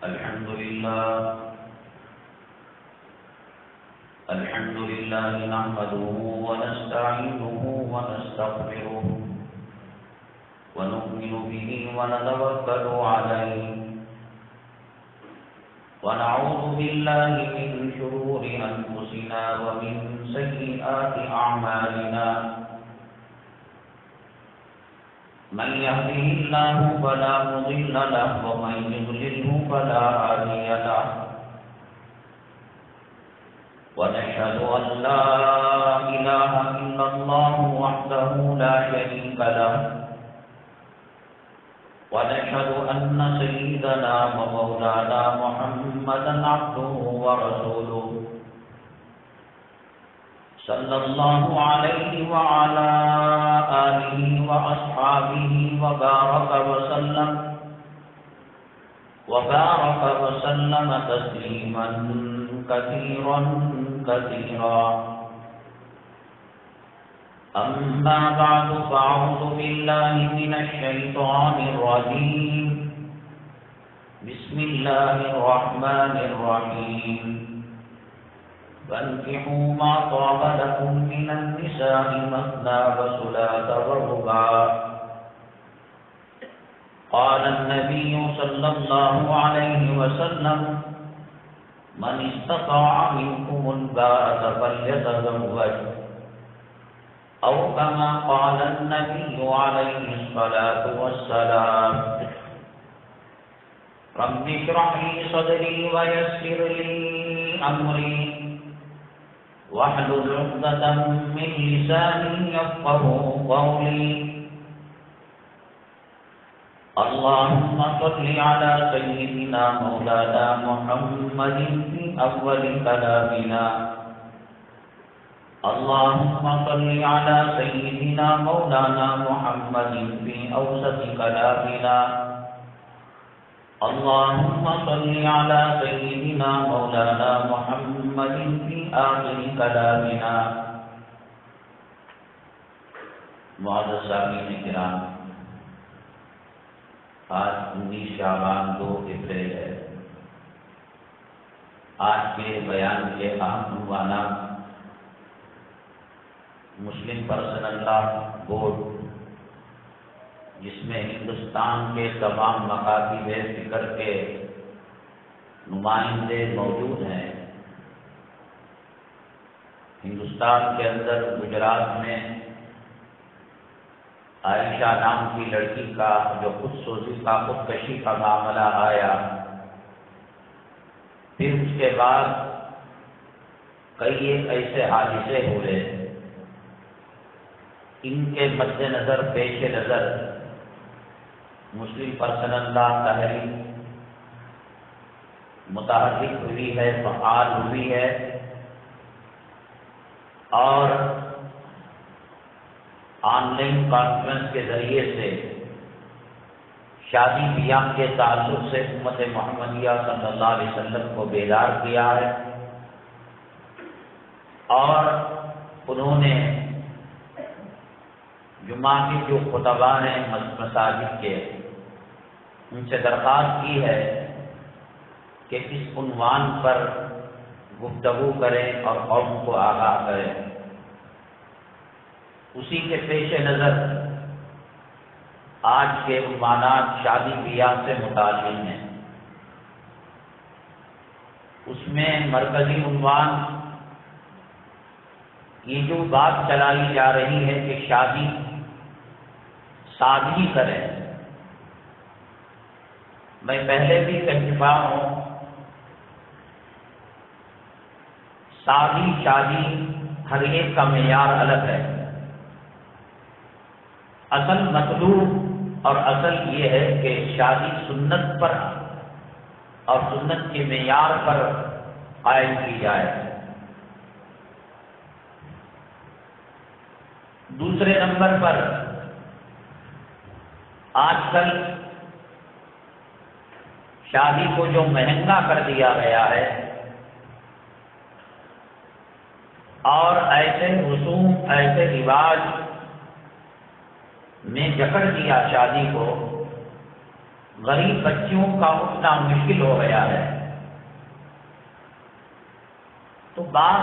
الحمد لله نحمده ونستعينه ونستغفره ونؤمن به ونتوكل عليه ونعوذ بالله من شرور أنفسنا ومن سيئات أعمالنا من يهده الله فلا مضل له ومن يضلله فلا هادي له ونشهد أن لا إله إلا الله وحده لا شريك له ونشهد أن سيدنا ومولانا محمدا عبده ورسوله صلى الله عليه وعلى آله وأصحابه وبارك وسلم تسليما كثيرا كثيرا أما بعد فأعوذ بالله من الشيطان الرجيم بسم الله الرحمن الرحيم فانكحوا ما طاب لكم من النساء مثنى وثلاث ورباع قال النبي صلى الله عليه وسلم من استطاع منكم الباءة فليتزوج أو كما قال النبي عليه الصلاة والسلام رب اشرح لي صدري ويسر لي أمري واحلل عقدة من لساني يفقهوا قولي اللهم صل على سيدنا مولانا محمد في أول كلامنا اللهم صل على سيدنا مولانا محمد في أوسط كلامنا اللهم صل على سيدنا مولانا محمد في آخر كلامنا. معزز سامعین کرام، آج 19 شعبان 2 اپریل ہے. آج کے بیان کے اہم عنوانات: مسلم پرسنل لا بورڈ، جس میں ہندوستان کے تمام مکاتب فکر کے نمائندے موجود ہیں. ہندوستان کے اندر گجرات میں عائشہ نام کی لڑکی کا جو خودکشی کا معاملہ آیا، پھر اس کے بعد کئی ایک ایسے حادثے ہوئے. ان کے مد نظر پیش نظر مسلم پرسنل لا تحریک متحرک ہوئی ہے، فعال ہوئی ہے، اور آن لائن کانفرنس کے ذریعے سے شادی بیاہ کے تعلق سے امت محمدیہ صلی اللہ علیہ وسلم کو بیدار کیا ہے. اور انہوں نے جمعہ کے جو خطباء ہیں مساجد کے، ان سے درخواست کی ہے کہ اس عنوان پر گفتگو کریں اور قوم کو آگاہ کریں. اسی کے پیش نظر آج کے عنوانات شادی بیاہ سے متعلق ہیں. اس میں مرکزی عنوان یہ جو بات چلائی جا رہی ہے کہ شادی سادگی کریں. میں پہلے بھی کہہ چکا ہوں، سادی شادی ہر ایک کا معیار الگ ہے. اصل مطلوب اور اصل یہ ہے کہ شادی سنت پر اور سنت کے معیار پر قائم کی جائے. دوسرے نمبر پر آج کل شادی کو جو مہنگا کر دیا گیا ہے اور ایسے رسوم ایسے رواج، میں جکڑ دیا شادی کو غریب بچیوں کا اٹھنا مشکل ہو گیا ہے، تو بعض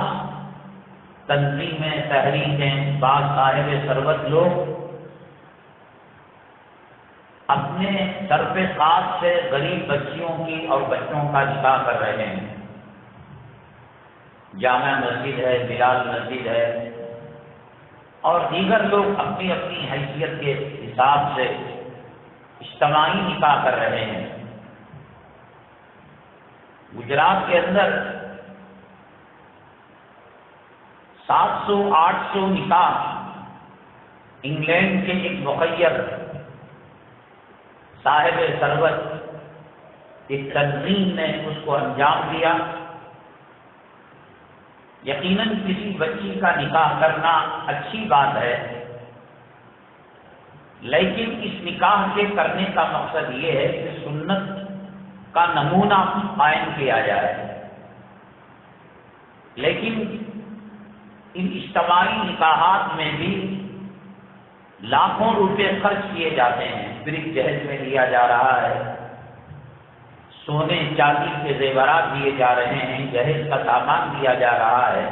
تنظیمیں، تحریکیں، بعض صاحب ثروت لوگ اپنے طرف خاص سے غریب بچیوں کی اور بچوں کا نکاح کر رہے ہیں۔ جامع مسجد ہے، بلال مسجد ہے، اور دیگر لوگ اپنی اپنی حیثیت کے حساب سے اجتماعی نکاح کر رہے ہیں۔ گجرات کے اندر 700-800 نکاح انگلینڈ کے ایک مخیر صاحب ثروت ایک تنظیم نے اس کو انجام دیا۔ یقیناً کسی بچی کا نکاح کرنا اچھی بات ہے، لیکن اس نکاح کے کرنے کا مقصد یہ ہے کہ سنت کا نمونہ قائم کیا جائے۔ لیکن ان اجتماعی نکاحات میں بھی لاکھوں روپے خرچ کیے جاتے ہیں، برج جہیز میں لیا جا رہا ہے، سونے چاندی کے زیورات دیے جا رہے ہیں، جہیز کا سامان دیا جا رہا ہے۔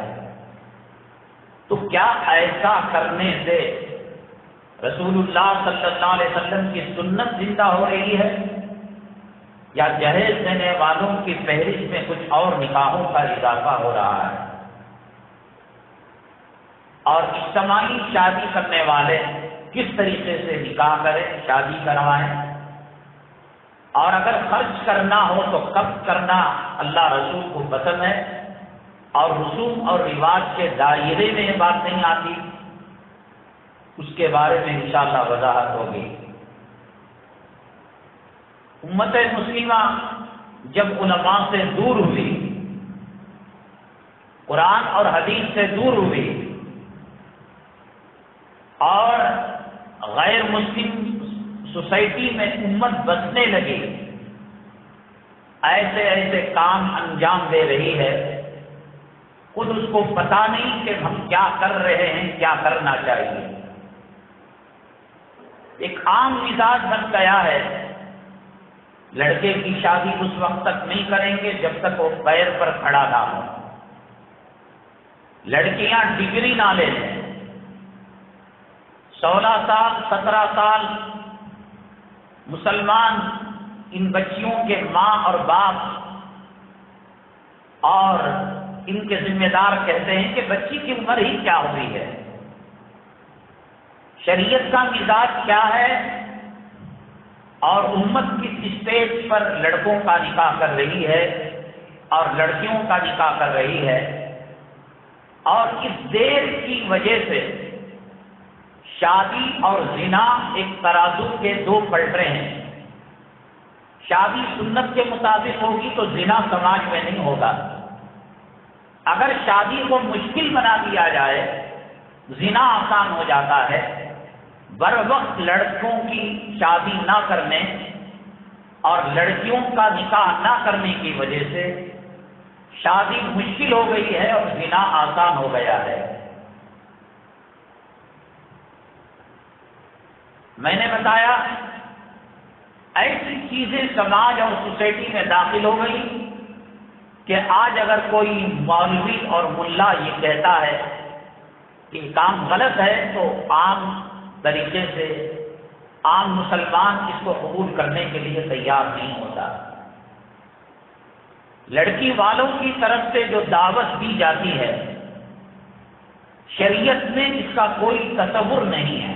تو کیا ایسا کرنے سے رسول اللہ صلی اللہ علیہ وسلم کی سنت زندہ ہو رہی ہے، یا جہیز دینے والوں کی فہرست میں کچھ اور نکاحوں کا اضافہ ہو رہا ہے؟ اور اجتماعی شادی کرنے والے کس طریقے سے نکاح کریں، شادی کروائیں، اور اگر خرچ کرنا ہو تو کب کرنا اللہ رسول کو پسند ہے، اور رسوم اور رواج کے دائرے میں یہ بات نہیں آتی، اس کے بارے میں انشاءاللہ وضاحت ہوگی۔ امت مسلمہ جب علماء سے دور ہوئی، قرآن اور حدیث سے دور ہوئی، اور غیر مسلم سوسائٹی میں امت بسنے لگی، ایسے ایسے کام انجام دے رہی ہے، خود اس کو پتا نہیں کہ ہم کیا کر رہے ہیں، کیا کرنا چاہیے۔ ایک عام مزاج بن گیا ہے، لڑکے کی شادی اس وقت تک نہیں کریں گے جب تک وہ پیر پر کھڑا نہ ہو، لڑکیاں ڈگری نہ لے لیں، 16 سال 17 سال مسلمان ان بچیوں کے ماں اور باپ اور ان کے ذمہ دار کہتے ہیں کہ بچی کی عمر ہی کیا ہوئی ہے، شریعت کا مزاج کیا ہے، اور امت کس اسٹیج پر لڑکوں کا نکاح کر رہی ہے اور لڑکیوں کا نکاح کر رہی ہے، اور اس دیر کی وجہ سے شادی اور زنا ایک ترازو کے دو پلٹے ہیں۔ شادی سنت کے مطابق ہوگی تو زنا سماج میں نہیں ہوگا، اگر شادی کو مشکل بنا دیا جائے زنا آسان ہو جاتا ہے۔ بر وقت لڑکوں کی شادی نہ کرنے اور لڑکیوں کا نکاح نہ کرنے کی وجہ سے شادی مشکل ہو گئی ہے اور زنا آسان ہو گیا ہے۔ میں نے بتایا ایسی چیزیں سماج اور سوسائٹی میں داخل ہو گئی کہ آج اگر کوئی مولوی اور ملا یہ کہتا ہے کہ کام غلط ہے تو عام طریقے سے عام مسلمان اس کو قبول کرنے کے لیے تیار نہیں ہوتا۔ لڑکی والوں کی طرف سے جو دعوت دی جاتی ہے شریعت میں اس کا کوئی تصور نہیں ہے،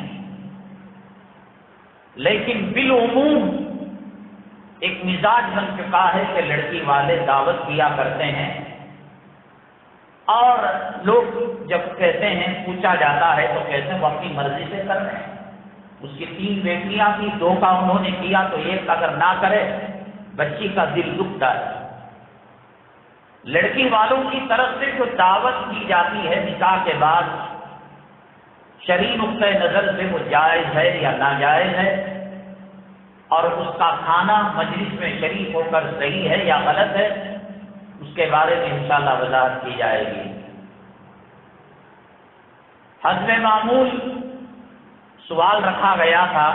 لیکن بالعموم ایک مزاج بن چکا ہے کہ لڑکی والے دعوت دیا کرتے ہیں، اور لوگ جب کہتے ہیں پوچھا جاتا ہے تو کہتے ہیں وہ اپنی مرضی سے کر رہے ہیں، اس کی 3 بیٹیاں تھیں، 2 کا انہوں نے کیا تو ایک اگر نہ کرے بچی کا دل دکھتا ہے۔ لڑکی والوں کی طرف سے جو دعوت دی جاتی ہے نکاح کے بعد شرعی نقطۂ نظر سے وہ جائز ہے یا ناجائز ہے، اور اس کا کھانا مجلس میں شریک ہو کر صحیح ہے یا غلط ہے، اس کے بارے میں انشاءاللہ وضاحت کی جائے گی۔ حسب معمول سوال رکھا گیا تھا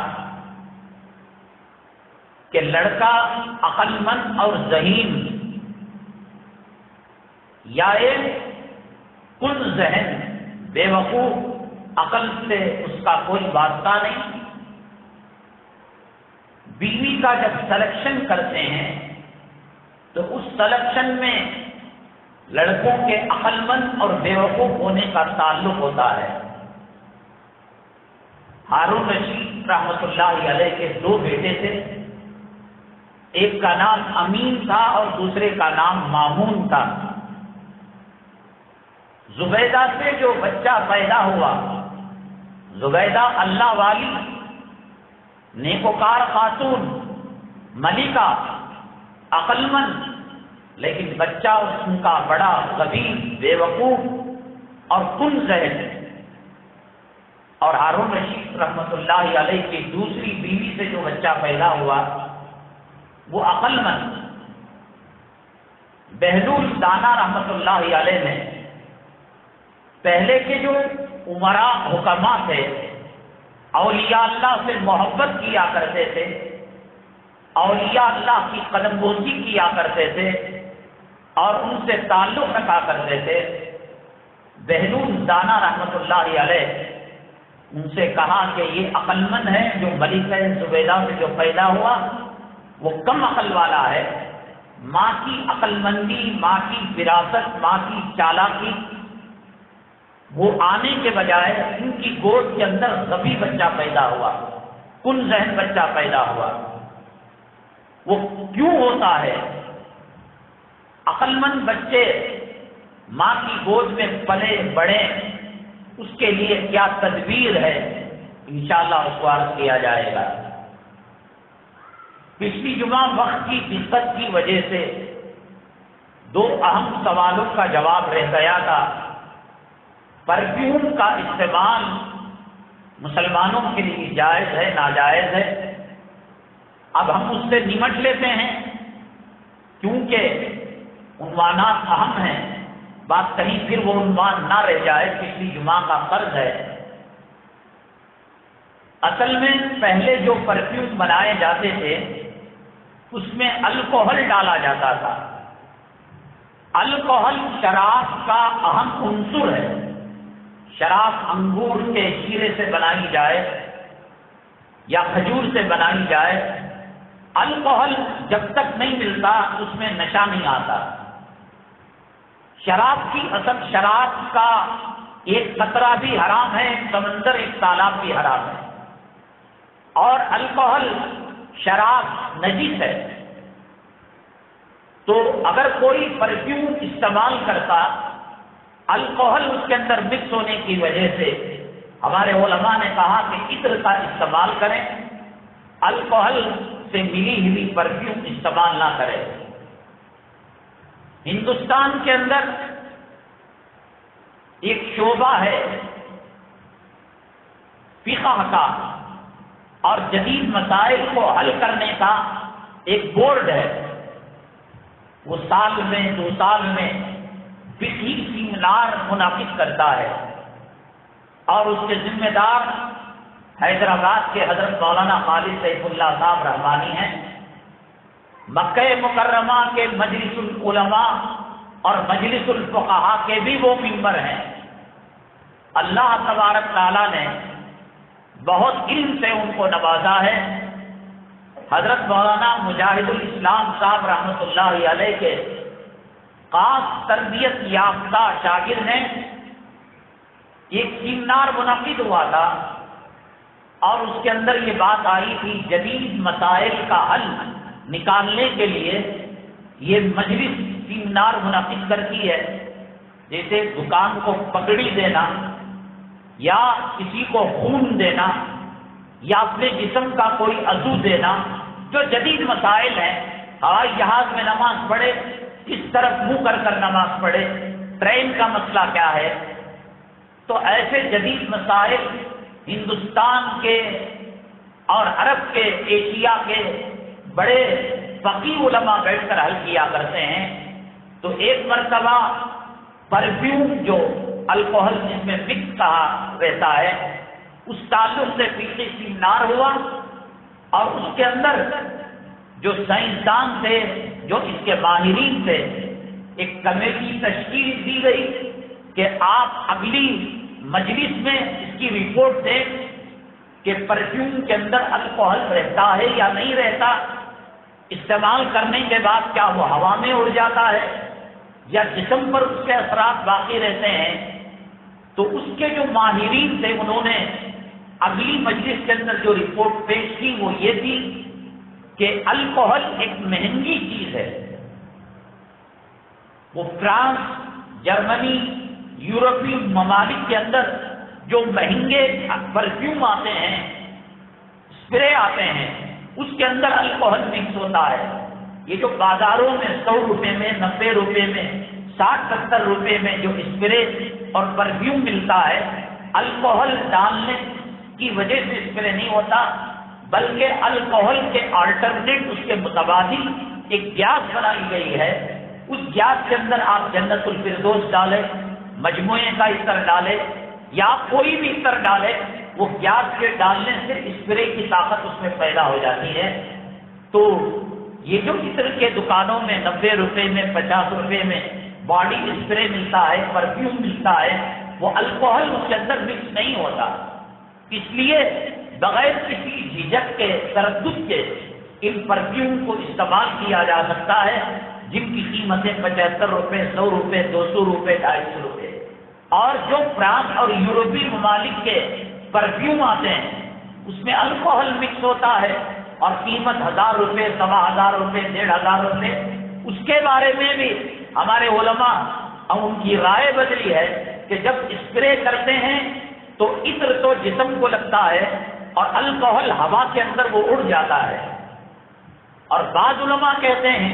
کہ لڑکا عقل مند اور ذہین یا ایک کل ذہن بے وقوف، عقل سے اس کا کوئی واسطہ نہیں۔ بیوی کا جب سلیکشن کرتے ہیں تو اس سلیکشن میں لڑکوں کے عقل مند اور بے وقوف ہونے کا تعلق ہوتا ہے۔ ہارون رشید رحمۃ اللہ علیہ کے دو بیٹے تھے، ایک کا نام امین تھا اور دوسرے کا نام مامون تھا۔ زبیدہ سے جو بچہ پیدا ہوا، زبیدہ اللہ والی، نیکوکار خاتون، ملکہ، عقل مند، لیکن بچہ ان کا بڑا غبی، بے وقوف اور کن ذہن۔ اور ہارون رشید رحمۃ اللہ علیہ کی دوسری بیوی سے جو بچہ پیدا ہوا وہ عقل مند۔ بہلول دانا رحمۃ اللہ علیہ نے پہلے کے جو امراء حکماء تھے، اولیاء اللہ سے محبت کیا کرتے تھے، اولیاء اللہ کی قدم بوسی کیا کرتے تھے اور ان سے تعلق رکھا کرتے تھے، بہلول دانا رحمۃ اللہ علیہ ان سے کہا کہ یہ عقل مند ہے، جو ملکہ زبیدہ سے جو پیدا ہوا وہ کم عقل والا ہے۔ ماں کی عقل مندی، ماں کی وراثت، ماں کی چالاکی وہ آنے کے بجائے ان کی گود کے اندر غبی بچہ پیدا ہوا، کن ذہن بچہ پیدا ہوا۔ وہ کیوں ہوتا ہے؟ عقل مند بچے ماں کی گود میں پلے بڑھے، اس کے لیے کیا تدبیر ہے انشاءاللہ اس کو عرض کیا جائے گا۔ پچھلی جمعہ وقت کی دقت کی وجہ سے دو اہم سوالوں کا جواب رہ گیا تھا۔ پرفیوم کا استعمال مسلمانوں کے لیے جائز ہے ناجائز ہے؟ اب ہم اس سے نمٹ لیتے ہیں کیونکہ عنوانات اہم ہیں، بات کہیں پھر وہ عنوان نہ رہ جائے، پچھلی جمعہ کا فرض ہے۔ اصل میں پہلے جو پرفیوم بنائے جاتے تھے اس میں الکوہل ڈالا جاتا تھا۔ الکوہل شراب کا اہم عنصر ہے۔ شراب انگور کے شیرے سے بنائی جائے یا کھجور سے بنائی جائے، الکوہل جب تک نہیں ملتا اس میں نشہ نہیں آتا۔ شراب کی اصل شراب کا ایک قطرہ بھی حرام ہے، ایک سمندر، ایک تالاب بھی حرام ہے، اور الکوہل شراب نجس ہے۔ تو اگر کوئی پرفیوم استعمال کرتا، الکوہل اس کے اندر مکس ہونے کی وجہ سے ہمارے علماء نے کہا کہ عطر کا استعمال کریں، الکوہل سے ملی ہوئی پرفیوم استعمال نہ کریں۔ ہندوستان کے اندر ایک شعبہ ہے فقہ کا اور جدید مسائل کو حل کرنے کا ایک بورڈ ہے، وہ سال میں 2 سال میں فقہی سیمینار منعقد کرتا ہے، اور اس کے ذمہ دار حیدرآباد کے حضرت مولانا خالد سیف اللہ صاحب رحمانی ہیں۔ مکہ مکرمہ کے مجلس العلماء اور مجلس الفقہاء کے بھی وہ ممبر ہیں۔ اللہ تبارک تعالیٰ نے بہت علم سے ان کو نوازا ہے۔ حضرت مولانا مجاہد الاسلام صاحب رحمۃ اللہ علیہ کے خاص تربیت یافتہ شاگرد ہیں۔ ایک سیمینار منعقد ہوا تھا اور اس کے اندر یہ بات آئی تھی، جدید مسائل کا حل نکالنے کے لیے یہ مجلس سیمینار منعقد کرتی ہے، جیسے دکان کو پگڑی دینا یا کسی کو خون دینا یا اپنے جسم کا کوئی عضو دینا، جو جدید مسائل ہیں۔ ہوائی جہاز میں نماز پڑھے، کس طرف منہ کر کر نماز پڑھے، ٹرین کا مسئلہ کیا ہے۔ تو ایسے جدید مسائل ہندوستان کے اور عرب کے، ایشیا کے بڑے فقیہ علماء بیٹھ کر حل کیا کرتے ہیں۔ تو ایک مرتبہ پرفیوم جو الکوہل جس میں مکس کہا رہتا ہے، اس تعلق سے فقہی سیمینار ہوا اور اس کے اندر جو سائنسدان تھے، جو اس کے ماہرین تھے، ایک کمیٹی تشکیل دی گئی کہ آپ اگلی مجلس میں اس کی رپورٹ دیں کہ پرفیوم کے اندر الکوہل رہتا ہے یا نہیں رہتا، استعمال کرنے کے بعد کیا وہ ہوا میں اڑ جاتا ہے یا جسم پر اس کے اثرات باقی رہتے ہیں۔ تو اس کے جو ماہرین تھے انہوں نے اگلی مجلس کے اندر جو رپورٹ پیش کی وہ یہ تھی کہ الکوہل ایک مہنگی چیز ہے۔ وہ فرانس، جرمنی، یورپی ممالک کے اندر جو مہنگے پرفیوم آتے ہیں، اسپرے آتے ہیں، اس کے اندر الکوہل مکس ہوتا ہے۔ یہ جو بازاروں میں 100 روپے میں، 90 روپے میں، 60-70 روپے میں جو اسپرے اور پرفیوم ملتا ہے، الکوہل ڈالنے کی وجہ سے اسپرے نہیں ہوتا، بلکہ الکوہل کے آلٹرنیٹ، اس کے متبادل ایک گیس بنائی گئی ہے۔ اس گیس کے اندر آپ جنت الفردوس ڈالیں، مجموعے کا عطر ڈالیں یا کوئی بھی عطر ڈالیں، وہ گیس کے ڈالنے سے اسپرے کی طاقت اس میں پیدا ہو جاتی ہے۔ تو یہ جو عطر کے دکانوں میں 90 روپے میں، 50 روپے میں باڈی اسپرے ملتا ہے، پرفیوم ملتا ہے، وہ الکوہل اس کے اندر مکس نہیں ہوتا۔ اس لیے بغیر کسی جھجک کے، تردد کے ان پرفیوم کو استعمال کیا جا سکتا ہے، جن کی قیمتیں 75 روپے، 100 روپے، 200 روپے، 250 روپے۔ اور جو فرانس اور یورپی ممالک کے پرفیوم آتے ہیں اس میں الکوہل مکس ہوتا ہے اور قیمت 1000 روپے، 1500 روپے، 1500 روپے۔ اس کے بارے میں بھی ہمارے علماء اور ان کی رائے بدلی ہے کہ جب اسپرے کرتے ہیں تو عطر تو جسم کو لگتا ہے اور الکوہل ہوا کے اندر وہ اڑ جاتا ہے۔ اور بعض علماء کہتے ہیں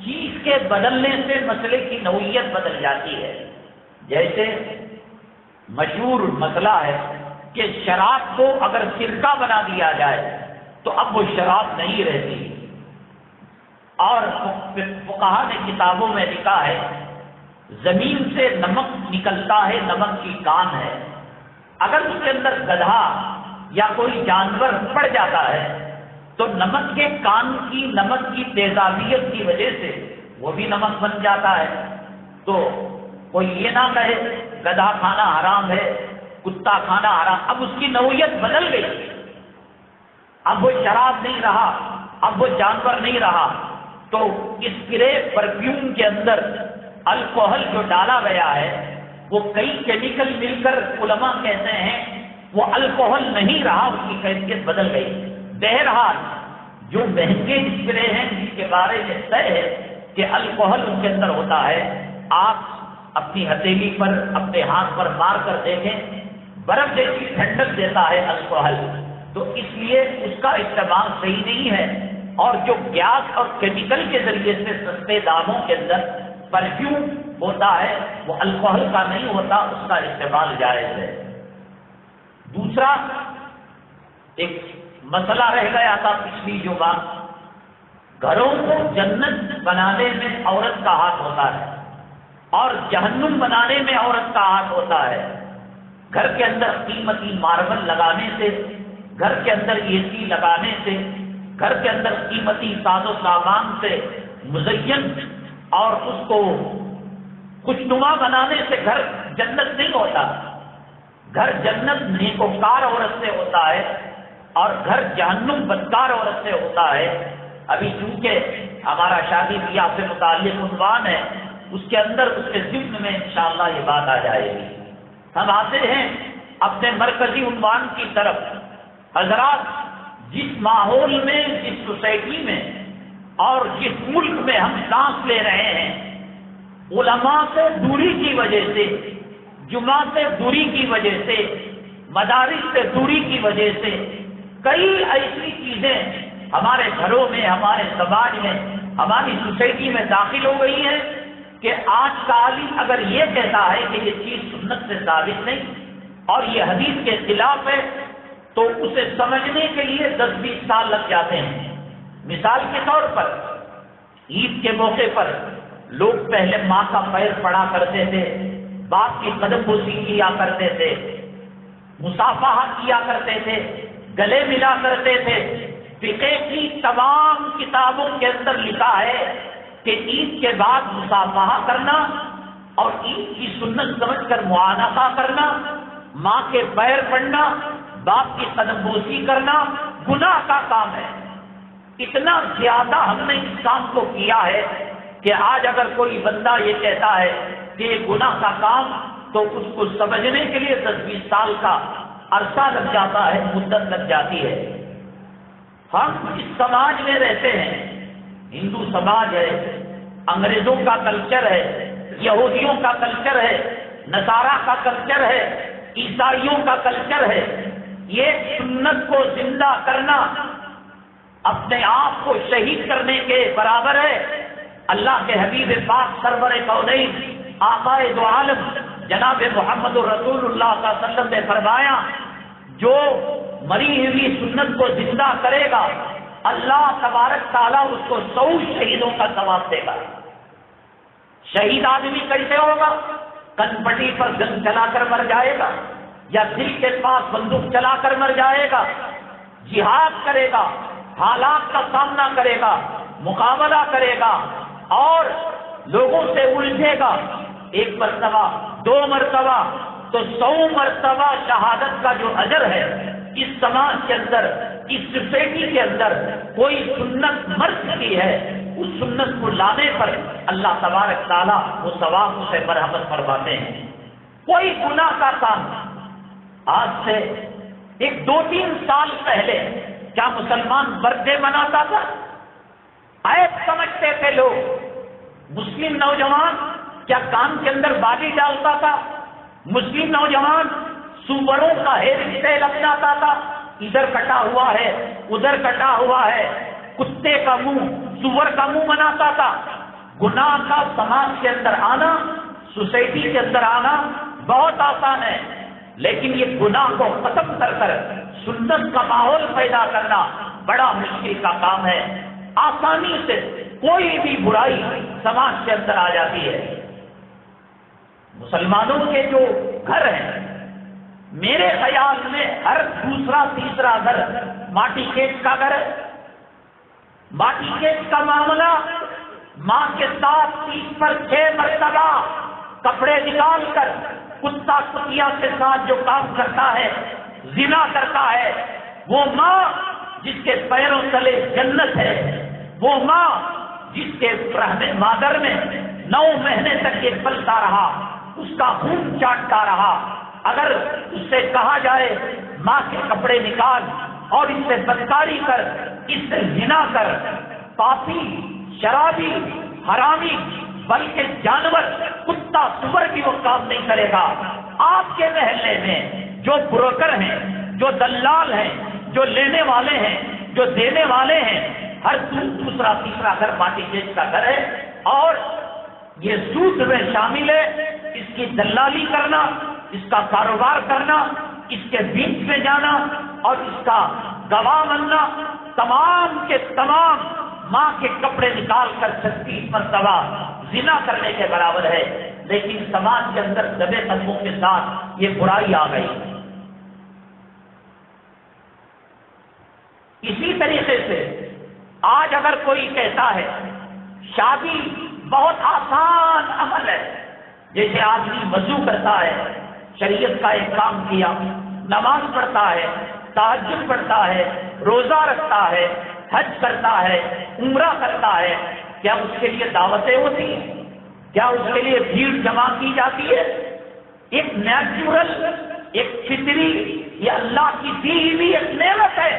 چیز کے بدلنے سے مسئلے کی نوعیت بدل جاتی ہے۔ جیسے مشہور مسئلہ ہے کہ شراب کو اگر سرکہ بنا دیا جائے تو اب وہ شراب نہیں رہتی، اور فقہا نے کتابوں میں لکھا ہے زمین سے نمک نکلتا ہے، نمک کی کان ہے، اگر اس کے اندر گدھا یا کوئی جانور پڑ جاتا ہے تو نمک کے کان کی، نمک کی تیزابیت کی وجہ سے وہ بھی نمک بن جاتا ہے۔ تو کوئی یہ نہ کہے گدھا کھانا حرام ہے، کتا کھانا حرام، اب اس کی نوعیت بدل گئی، اب وہ شراب نہیں رہا، اب وہ جانور نہیں رہا۔ تو اسپرے پرفیوم کے اندر الکوہل جو ڈالا گیا ہے وہ کئی کیمیکل مل کر علماء کہتے ہیں وہ الکوہل نہیں رہا، اس کی کیفیت بدل گئی۔ بہرحال جو مہنگے اسپرے ہیں جس کے بارے میں طے ہے کہ الکوہل ان کے اندر ہوتا ہے، آپ اپنی ہتھیلی پر، اپنے ہاتھ پر مار کر دیکھیں، برف جیسی ٹھنڈک دیتا ہے الکوہل۔ تو اس لیے اس کا استعمال صحیح نہیں ہے، اور جو گیس اور کیمیکل کے ذریعے سے سستے داموں کے اندر پرفیوم ہوتا ہے وہ الکوہل کا نہیں ہوتا، اس کا استعمال جائز ہے۔ دوسرا ایک مسئلہ رہ گیا تھا پچھلی جمعہ، گھروں کو جنت بنانے میں عورت کا ہاتھ ہوتا ہے اور جہنم بنانے میں عورت کا ہاتھ ہوتا ہے۔ گھر کے اندر قیمتی ماربل لگانے سے، گھر کے اندر اے سی لگانے سے، گھر کے اندر قیمتی ساز و سامان سے مزین اور اس کو خوشنما بنانے سے گھر جنت نہیں ہوتا۔ گھر جنت نیکوکار عورت سے ہوتا ہے اور گھر جہنم بدکار عورت سے ہوتا ہے۔ ابھی چونکہ ہمارا شادی بیاہ سے متعلق عنوان ہے، اس کے اندر اس کے ضمن میں انشاءاللہ یہ بات آ جائے گی۔ ہم آتے ہیں اپنے مرکزی عنوان کی طرف۔ حضرات، جس ماحول میں، جس سوسائٹی میں اور جس ملک میں ہم سانس لے رہے ہیں، علماء سے دوری کی وجہ سے، جمعہ سے دوری کی وجہ سے، مدارس سے دوری کی وجہ سے کئی ایسی چیزیں ہمارے گھروں میں، ہمارے سماج میں، ہماری سوسائٹی میں داخل ہو گئی ہیں کہ آج کا عالم اگر یہ کہتا ہے کہ یہ چیز سنت سے ثابت نہیں اور یہ حدیث کے خلاف ہے تو اسے سمجھنے کے لیے 10-20 سال لگ جاتے ہیں۔ مثال کے طور پر عید کے موقع پر لوگ پہلے ماں کا پیر پڑا کرتے تھے، باپ کی قدم بوسی کیا کرتے تھے، مصافحہ کیا کرتے تھے، گلے ملا کرتے تھے، فقہ کی تمام کتابوں کے اندر لکھا ہے کہ عید کے بعد مصافحہ کرنا اور عید کی سنت سمجھ کر معانقہ کرنا، ماں کے پیر پڑنا، باپ کی قدم بوسی کرنا گناہ کا کام ہے۔ اتنا زیادہ ہم نے اس کام کو کیا ہے کہ آج اگر کوئی بندہ یہ کہتا ہے کہ یہ گناہ کا کام، تو اس کو سمجھنے کے لیے 10-20 سال کا عرصہ لگ جاتا ہے، مدت لگ جاتی ہے۔ ہم اس سماج میں رہتے ہیں، ہندو سماج ہے، انگریزوں کا کلچر ہے، یہودیوں کا کلچر ہے، نصارہ کا کلچر ہے، عیسائیوں کا کلچر ہے۔ یہ سنت کو زندہ کرنا اپنے آپ کو شہید کرنے کے برابر ہے۔ اللہ کے حبیب پاک سرور کونین آقا دو عالم جناب محمد رسول اللہ صلی اللہ علیہ وسلم نے فرمایا، جو مری ہوئی سنت کو زندہ کرے گا اللہ تبارک تعالیٰ اس کو 100 شہیدوں کا ثواب دے گا۔ شہید آدمی کیسے ہوگا؟ کن پٹی پر گن چلا کر مر جائے گا، یا دل کے پاس بندوق چلا کر مر جائے گا، جہاد کرے گا، حالات کا سامنا کرے گا، مقابلہ کرے گا اور لوگوں سے الجھے گا، 1 مرتبہ 2 مرتبہ تو 100 مرتبہ شہادت کا جو اجر ہے، اس سماج کے اندر، اس سوسائٹی کے اندر کوئی سنت مر سکتی ہے، اس سنت کو لانے پر اللہ تبارک تعالیٰ وہ ثواب سے مرحمت فرماتے ہیں۔ کوئی گناہ کا کام آج سے 1-2-3 سال پہلے کیا مسلمان برتھ ڈے مناتا تھا؟ عیب سمجھتے تھے لوگ۔ مسلم نوجوان کیا کان کے اندر بالی ڈالتا تھا؟ مسلم نوجوان سوروں کا ہیئر اسٹائل اپناتا تھا، ادھر کٹا ہوا ہے ادھر کٹا ہوا ہے، کتے کا منہ سور کا منہ بناتا تھا۔ گناہ کا سماج کے اندر آنا، سوسائٹی کے اندر آنا بہت آسان ہے، لیکن یہ گناہ کو ختم کر کر سنت کا ماحول پیدا کرنا بڑا مشکل کا کام ہے۔ آسانی سے کوئی بھی برائی سماج کے اندر آ جاتی ہے۔ مسلمانوں کے جو گھر ہیں، میرے خیال میں ہر دوسرا تیسرا گھر ماٹی کیچ کا گھر ہے۔ ماٹی کیچ کا معاملہ، ماں کے ساتھ 30 پر 6 مرتبہ کپڑے نکال کر کتا کتیا کے ساتھ جو کام کرتا ہے، زنا کرتا ہے، وہ ماں جس کے پیروں تلے جنت ہے، وہ ماں جس کے رحم مادر میں 9 مہینے تک یہ پلتا رہا، اس کا خون چاٹتا رہا، اگر اس سے کہا جائے ماں کے کپڑے نکال اور اس سے بدکاری کر، اس سے زنا کر، پاپی، شرابی، حرامی، بلکہ جانور کتا سور بھی وہ کام نہیں کرے گا۔ آپ کے محلے میں جو بروکر ہیں، جو دلال ہیں، جو لینے والے ہیں، جو دینے والے ہیں، ہر دوسرا تیسرا گھر ماٹی کیچ کا گھر ہے، اور یہ سود میں شامل ہے۔ اس کی دلالی کرنا، اس کا کاروبار کرنا، اس کے بیچ میں جانا اور اس کا گواہ بننا، تمام کے تمام ماں کے کپڑے نکال کر 36 مرتبہ زنا کرنے کے برابر ہے۔ لیکن سماج کے اندر دبے قدموں کے ساتھ یہ برائی آ گئی۔ اسی طریقے سے آج اگر کوئی کہتا ہے شادی بہت آسان عمل ہے، جیسے آدمی وضو کرتا ہے، شریعت کا ایک کام کیا، نماز پڑھتا ہے، تہجد پڑھتا ہے، روزہ رکھتا ہے، حج کرتا ہے، عمرہ کرتا ہے، کیا اس کے لیے دعوتیں ہوتی ہیں؟ کیا اس کے لیے بھیڑ جمع کی جاتی ہے؟ ایک نیچرل، ایک فطری، یہ اللہ کی دی ہوئی ایک نعمت ہے،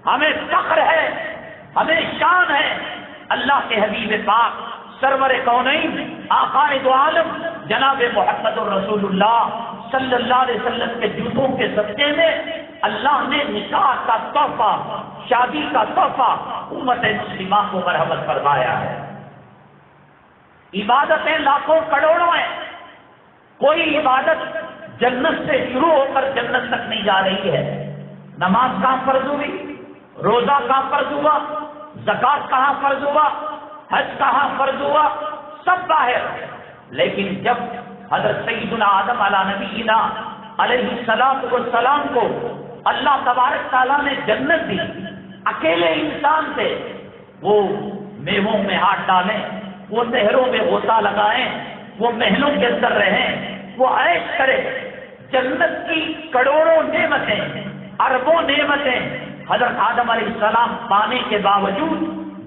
ہمیں فخر ہے، ہمیں شان ہے۔ اللہ کے حبیب پاک سرور کونین آقا دو عالم جناب محمد رسول اللہ صلی اللہ علیہ وسلم کے جوتوں کے صدقے میں اللہ نے نکاح کا تحفہ، شادی کا تحفہ امت مسلمہ کو مرحمت فرمایا ہے۔ عبادتیں لاکھوں کروڑوں ہیں، کوئی عبادت جنت سے شروع ہو کر جنت تک نہیں جا رہی ہے۔ نماز کہاں فرض ہوئی، روزہ کہاں فرض ہوا، زکات کہاں فرض ہوا، حج کہاں فرض ہوا، سب باہر۔ لیکن جب حضرت سیدنا آدم علی نبینا علیہ السلام کو اللہ تبارک تعالیٰ نے جنت دی، اکیلے انسان سے وہ میووں میں ہاتھ ڈالیں، وہ نہروں میں غوطہ لگائیں، وہ محلوں کے اندر رہیں، وہ عیش کرے، جنت کی کروڑوں نعمتیں، اربوں نعمتیں حضرت آدم علیہ السلام پانے کے باوجود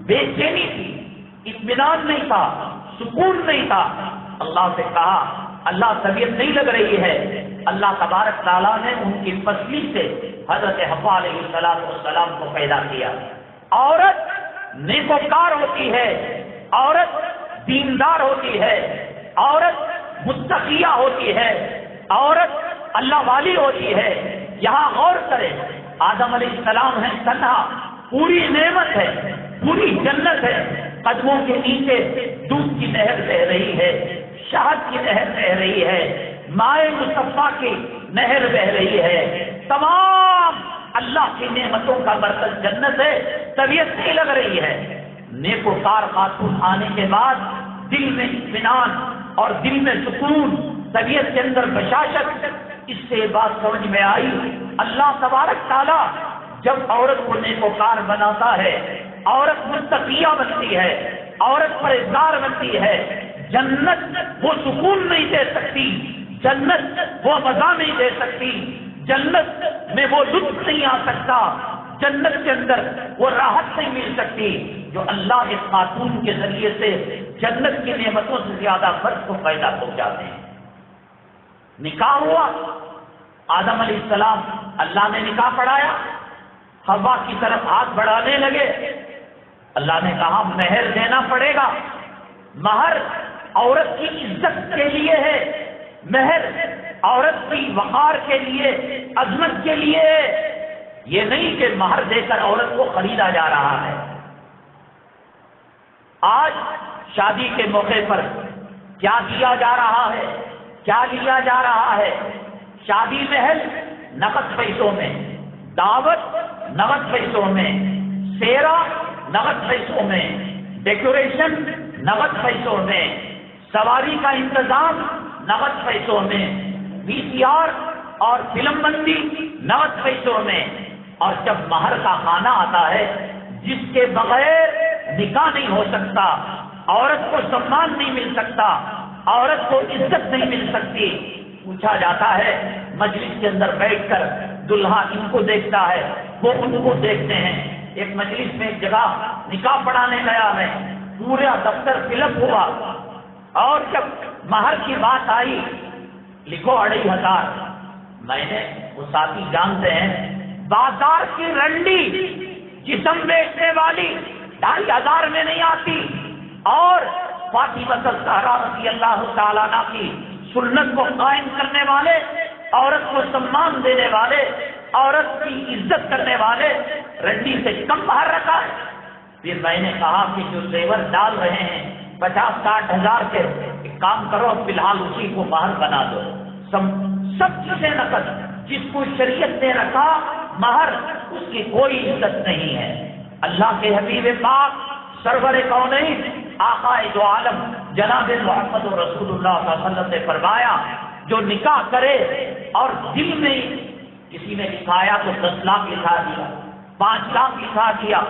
بے چینی تھی، اطمینان نہیں تھا، سکون نہیں تھا۔ اللہ سے کہا، اللہ طبیعت نہیں لگ رہی ہے۔ اللہ تبارک تعالیٰ نے ان کی پسلی سے حضرت حوا علیہ السلام کو پیدا کیا۔ عورت نیکوکار ہوتی ہے، عورت دیندار ہوتی ہے، عورت متقیہ ہوتی ہے، عورت اللہ والی ہوتی ہے۔ یہاں غور کریں، آدم علیہ السلام ہے تنہا، پوری نعمت ہے، پوری جنت ہے، قدموں کے نیچے دودھ کی نہر بہ رہی ہے، شہد کی نہر بہ رہی ہے، مائے مصطفیٰ کی نہر بہ رہی ہے، تمام اللہ کی نعمتوں کا مرکز جنت ہے، طبیعت نہیں لگ رہی ہے۔ نیکوکار خاتون آنے کے بعد دل میں اطمینان اور دل میں سکون، طبیعت کے اندر بشاشت۔ اس سے بات سمجھ میں آئی، اللہ تبارک تعالیٰ جب عورت کو نیکوکار بناتا ہے، عورت متقیہ بنتی ہے، عورت پرہیزگار بنتی ہے، جنت وہ سکون نہیں دے سکتی، جنت وہ مزہ نہیں دے سکتی، جنت میں وہ لطف نہیں آ سکتا، جنت کے اندر وہ راحت نہیں مل سکتی جو اللہ اس خاتون کے ذریعے سے جنت کی نعمتوں سے زیادہ فرق کو پیدا ہو جاتے ہیں۔ نکاح ہوا، آدم علیہ السلام اللہ نے نکاح پڑھایا، حوا کی طرف ہاتھ بڑھانے لگے، اللہ نے کہا مہر دینا پڑے گا۔ مہر عورت کی عزت کے لیے ہے، مہر عورت کی وقار کے لیے، عظمت کے لیے ہے، یہ نہیں کہ مہر دے کر عورت کو خریدا جا رہا ہے۔ آج شادی کے موقع پر کیا دیا جا رہا ہے، کیا لیا جا رہا ہے؟ شادی محل نقد پیسوں میں، دعوت نقد پیسوں میں، سیرا نقد پیسوں میں، ڈیکوریشن نقد پیسوں میں، سواری کا انتظام نقد پیسوں میں، وی سی آر اور فلم بندی نقد پیسوں میں۔ اور جب مہر کا کھانا آتا ہے جس کے بغیر نکاح نہیں ہو سکتا، عورت کو سمان نہیں مل سکتا، عورت کو عزت نہیں مل سکتی، پوچھا جاتا ہے مجلس کے اندر بیٹھ کر دلہا ان کو دیکھتا ہے، وہ ان کو دیکھتے ہیں۔ ایک مجلس میں ایک جگہ نکاح پڑھانے گیا میں، پورا دفتر فل اپ ہوا، اور جب مہر کی بات آئی لکھو 2500۔ میں نے، وہ ساتھی جانتے ہیں بازار کی رنڈی جسم بیچنے والی 2500 میں نہیں آتی، اور فاطمہ الزہرا رضی اللہ تعالیٰ عنہا کی سنت کو قائم کرنے والے، عورت کو سمان دینے والے، عورت کی عزت کرنے والے رنڈی سے کم باہر رکھا ہے۔ پھر میں نے کہا کہ جو زیور ڈال رہے ہیں 50-60 ہزار کے، ایک کام کرو فی الحال اسی کو مہر بنا دو، سب چیزیں نقد، جس کو شریعت نے رکھا مہر، اس کی کوئی عزت نہیں ہے۔ اللہ کے حبیب پاک سرور کونین آقا دو عالم جناب محمد رسول اللہ صلی اللہ علیہ وسلم نے فرمایا جو نکاح کرے اور دل میں کسی نے لکھایا تو 10 لاکھ لکھا دیا، 5 لاکھ لکھا دیا،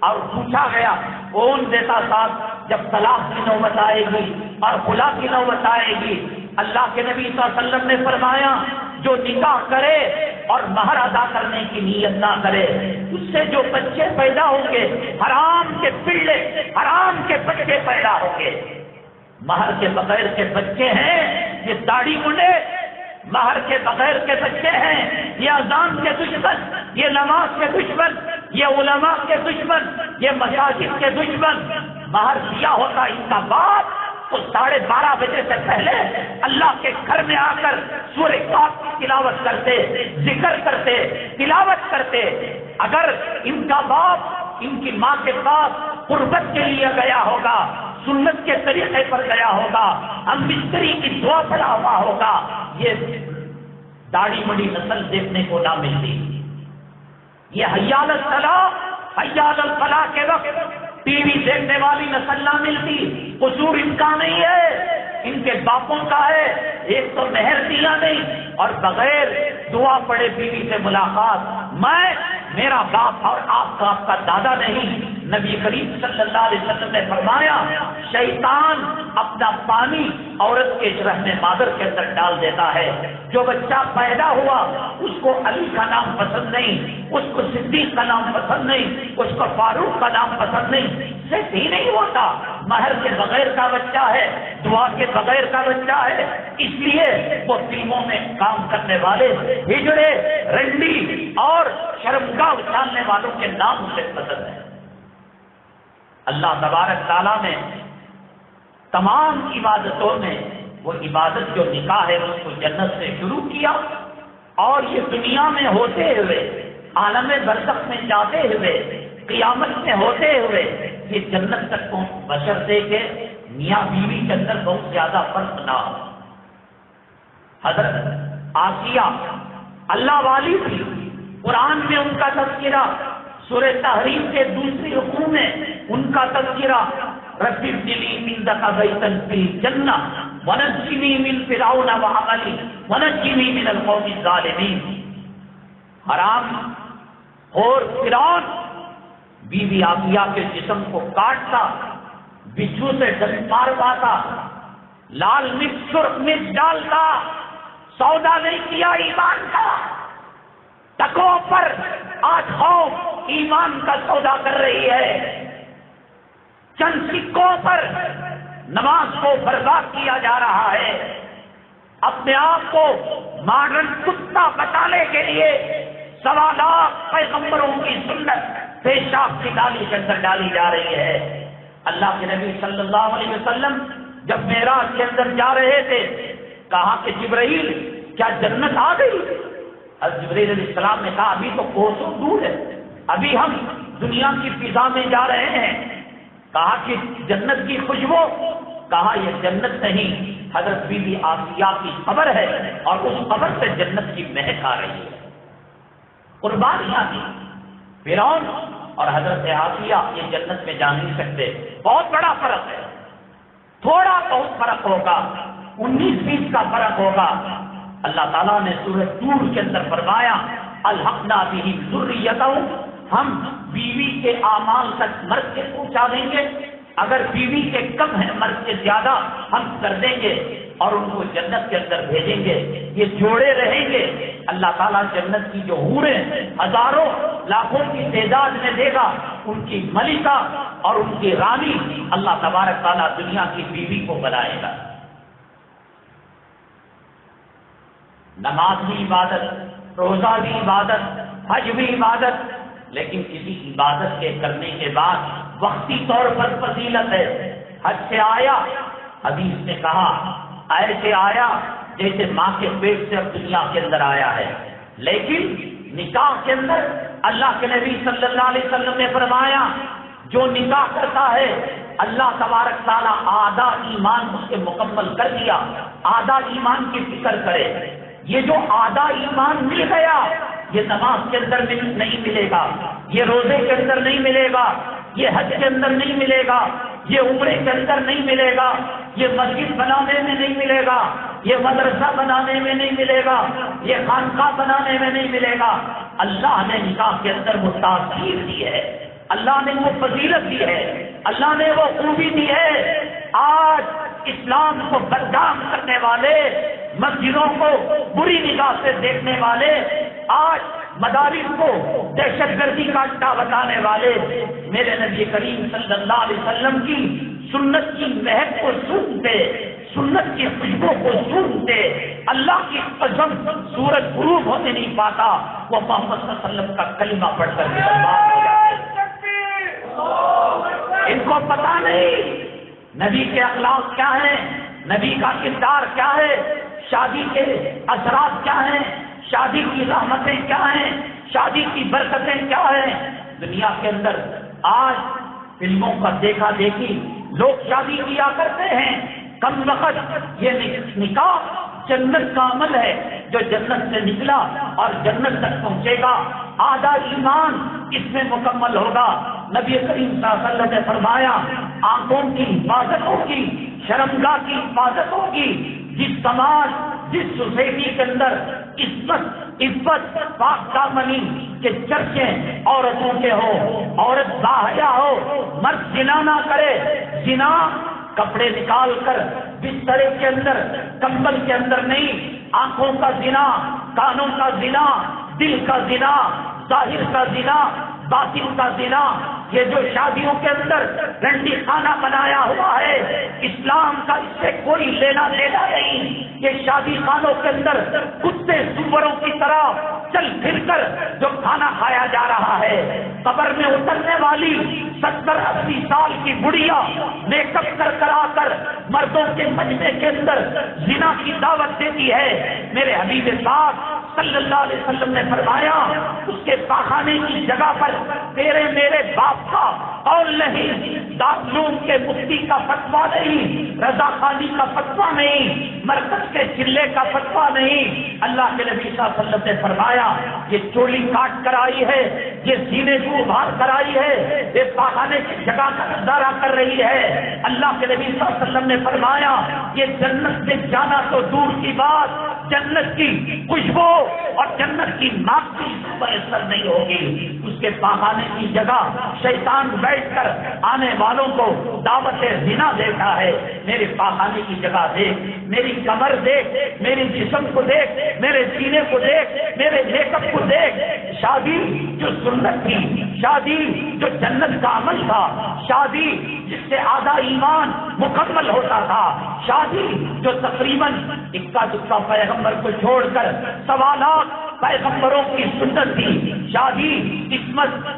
اور پوچھا گیا کون دیتا صاحب جب طلاق کی نوبت آئے گی اور خلا کی نوبت آئے گی؟ اللہ کے نبی صلی اللہ علیہ وسلم نے فرمایا جو نکاح کرے اور مہر ادا کرنے کی نیت نہ کرے، اس سے جو بچے پیدا ہوں گے حرام کے پلے، حرام کے بچے پیدا ہوں گے۔ مہر کے بغیر کے بچے ہیں یہ داڑھی منڈے، مہر کے بغیر کے بچے ہیں یہ اذان کے دشمن، یہ نماز کے دشمن، یہ علماء کے دشمن، یہ مساجد کے دشمن۔ مہر دیا ہوتا ان کا باپ تو 12:30 بجے سے پہلے اللہ کے گھر میں آ کر سورہ کاف کی تلاوت کرتے، ذکر کرتے، تلاوت کرتے۔ اگر ان کا باپ ان کی ماں کے پاس قربت کے لیے گیا ہوگا، سنت کے طریقے پر گیا ہوگا، ہم مستری کی دعا پڑا ہوا ہوگا، یہ داڑھی مڑی نسل دیکھنے کو نہ ملتی۔ یہ حی علی الصلاۃ حی علی الفلاح کے وقت ٹی وی دیکھنے والی نسل نہ ملتی۔ قصور ان کا نہیں ہے، ان کے باپوں کا ہے۔ ایک تو مہر دیا نہیں اور بغیر دعا پڑے بیوی سے ملاقات۔ میں میرا باپ اور آپ کا دادا نہیں. نبی کریم صلی اللہ علیہ وسلم نے فرمایا شیطان اپنا پانی عورت کے رحم مادر کے اندر ڈال دیتا ہے. جو بچہ پیدا ہوا اس کو علی کا نام پسند نہیں, اس کو صدیق کا نام پسند نہیں, اس کو فاروق کا نام پسند نہیں, صحیح ہی نہیں ہوتا. مہر کے بغیر کا بچہ ہے, دعا کے بغیر کا بچہ ہے. اس لیے وہ فلموں میں کام کرنے والے ہجڑے, رنڈی اور شرمگاہ اچھالنے والوں کے نام اسے پسند ہے. اللہ تبارک تعالیٰ نے تمام عبادتوں میں وہ عبادت جو نکاح ہے اس کو جنت سے شروع کیا, اور یہ دنیا میں ہوتے ہوئے, عالم برزخ میں جاتے ہوئے, قیامت میں ہوتے ہوئے یہ جنت تک پہنچ بشرطے کے میاں بیوی کے اندر بہت زیادہ فرق نہ ہو. حضرت آسیہ اللہ والی تھی, قرآن میں ان کا تذکرہ, سورہ تحریم کے دوسری رکوع میں ان کا تذکرہ, رب ابن لی عندک بیتا فی الجنہ ونجنی من فرعون وعملہ ونجنی من القوم الظالمین. حرام اور فرعون بیوی آسیہ کے جسم کو کاٹتا, بچھو سے ڈنڈ مارتا, لال مرچ سرخ مرچ ڈالتا, سودا نہیں کیا ایمان کا. ٹکوں پر آج قوم ایمان کا سودا کر رہی ہے, چند سکوں پر نماز کو برباد کیا جا رہا ہے. اپنے آپ کو ماڈرن کتا بچانے کے لیے 1.25 لاکھ پیغمبروں کی سنت پیشاب کی ڈالی کے اندر ڈالی جا رہی ہے. اللہ کے نبی صلی اللہ علیہ وسلم جب معراج کے اندر جا رہے تھے, کہا کہ جبرائیل کیا جنت آ گئی؟ حضرت جبرائیل علیہ السلام نے کہا ابھی تو کوسوں دور ہے, ابھی ہم دنیا کی فضا میں جا رہے ہیں. کہا کہ جنت کی خوشبو, کہا یہ جنت نہیں, حضرت بی بی آسیہ کی قبر ہے اور اس قبر سے جنت کی مہک آ رہی ہے. قربانیاں دی. فرعون اور حضرت آسیہ یہ جنت میں جا نہیں سکتے. بہت بڑا فرق ہے, تھوڑا بہت فرق ہوگا, 19-20 کا فرق ہوگا. اللہ تعالیٰ نے سورہ طور کے اندر فرمایا الحقنا بہ ذریتہ, ہم بیوی کے اعمال تک مرد کے پہنچا دیں گے. اگر بیوی کے کم ہے مرد کے زیادہ ہم کر دیں گے اور ان کو جنت کے اندر بھیجیں گے. یہ جوڑے رہیں گے. اللہ تعالیٰ جنت کی جو حوریں ہزاروں لاکھوں کی تعداد میں دے گا, ان کی ملکہ اور ان کی رانی اللہ تبارک تعالیٰ دنیا کی بیوی کو بنائے گا. نماز بھی عبادت, روزہ بھی عبادت, حج بھی عبادت, لیکن کسی عبادت کے کرنے کے بعد وقتی طور پر فضیلت ہے. حج سے آیا, حدیث نے کہا ایسے آیا جیسے ماں کے پیٹ سے اب دنیا کے اندر آیا ہے. لیکن نکاح کے اندر اللہ کے نبی صلی اللہ علیہ وسلم نے فرمایا جو نکاح کرتا ہے اللہ تبارک تعالیٰ آدھا ایمان اس کے مکمل کر دیا. آدھا ایمان کی فکر کرے. یہ جو آدھا ایمان مل گیا یہ نماز کے اندر نہیں ملے گا, یہ روزے کے اندر نہیں ملے گا, یہ حج کے اندر نہیں ملے گا, یہ عمرے کے اندر نہیں ملے گا, یہ مسجد بنانے میں نہیں ملے گا, یہ مدرسہ بنانے میں نہیں ملے گا, یہ خانقاہ بنانے میں نہیں ملے گا. اللہ نے نکاح کے اندر وہ تاثیر دی ہے, اللہ نے وہ فضیلت دی ہے, اللہ نے وہ خوبی دی ہے. آج اسلام کو بدنام کرنے والے, مسجدوں کو بری نگاہ سے دیکھنے والے, آج مدارس کو دہشت گردی کا اڈا بتانے والے میرے نبی کریم صلی اللہ علیہ وسلم کی سنت کی مہک کو سنتے, سنت کی خوشبو کو سنتے, اللہ کی قسم سورج غروب ہونے نہیں پاتا, وہ محمد صلی اللہ علیہ وسلم کا کلمہ پڑھ کر مسلمان ہو جاتے. ان کو پتا نہیں نبی کے اخلاق کیا ہیں, نبی کا کردار کیا ہے, شادی کے اثرات کیا ہیں, شادی کی رحمتیں کیا ہیں, شادی کی برکتیں کیا ہیں. دنیا کے اندر آج فلموں کا دیکھا دیکھی لوگ شادی کیا کرتے ہیں. کم وقت یہ نکاح جنت کا عمل ہے جو جنت سے نکلا اور جنت تک پہنچے گا. آدھا ایمان اس میں مکمل ہوگا. نبی کریم صلی اللہ علیہ وسلم نے فرمایا آنکھوں کی حفاظت ہوگی, شرمگاہ کی حفاظت ہوگی. جس سماج جس سوسائٹی کے اندر عزت پاک دامنی کے چرچے عورتوں کے ہو، عورت باحیا ہو، مرد زنا نہ کرے، زنا کپڑے نکال کر بسترے کے اندر کمبل کے اندر نہیں، آنکھوں کا زنا، کانوں کا زنا، دل کا زنا، ظاہر کا زنا، باطن کا زنا، یہ جو شادیوں کے اندر رنڈی خانہ بنایا ہوا ہے، اسلام کا اس سے کوئی لینا دینا نہیں۔ یہ شادی خانوں کے اندر کتے سوروں کی طرح چل پھر کر جو کھانا کھایا جا رہا ہے، قبر میں اترنے والی 70-80 سال کی بڑھیا میک اپ کر آ کر مردوں کے مجمع کے اندر زنا کی دعوت دیتی ہے۔ میرے حبیب پاک صلی اللہ علیہ وسلم نے فرمایا اس کے پاخانے کی جگہ پر تیرے میرے باپ کا قول نہیں، دارالعلوم کے مفتی کا فتویٰ نہیں، رضا خانی کا فتویٰ نہیں، مرکز کے چلے کا فتویٰ نہیں، اللہ کے نبی صلی اللہ علیہ وسلم نے فرمایا یہ چولی کاٹ کر آئی ہے، یہ سینے کو ابھار کر آئی ہے، یہ پاخانے کی جگہ کا نظارہ کر رہی ہے۔ اللہ کے نبی صلی اللہ علیہ وسلم نے فرمایا یہ جنت میں جانا تو دور کی بات، جنت کی خوشبو اور جنت کی ماغفی میسر نہیں ہوگی۔ اس کے پاخانے کی جگہ شیطان بیٹھ کر آنے والوں کو دعوت زنا دیتا ہے۔ میرے پاخانے کی جگہ دیکھ، میری کمر دیکھ، میری جسم کو دیکھ، میرے سینے کو دیکھ، میرے میک اپ کو دیکھ۔ شادی جو سنت تھی، شادی جو جنت کا عمل تھا، شادی جس سے آدھا ایمان مکمل ہوتا تھا، شادی جو تقریباً اکا دکا پیغمبر کو چھوڑ کر سوالات پیغمبروں کی سنت تھی، شادی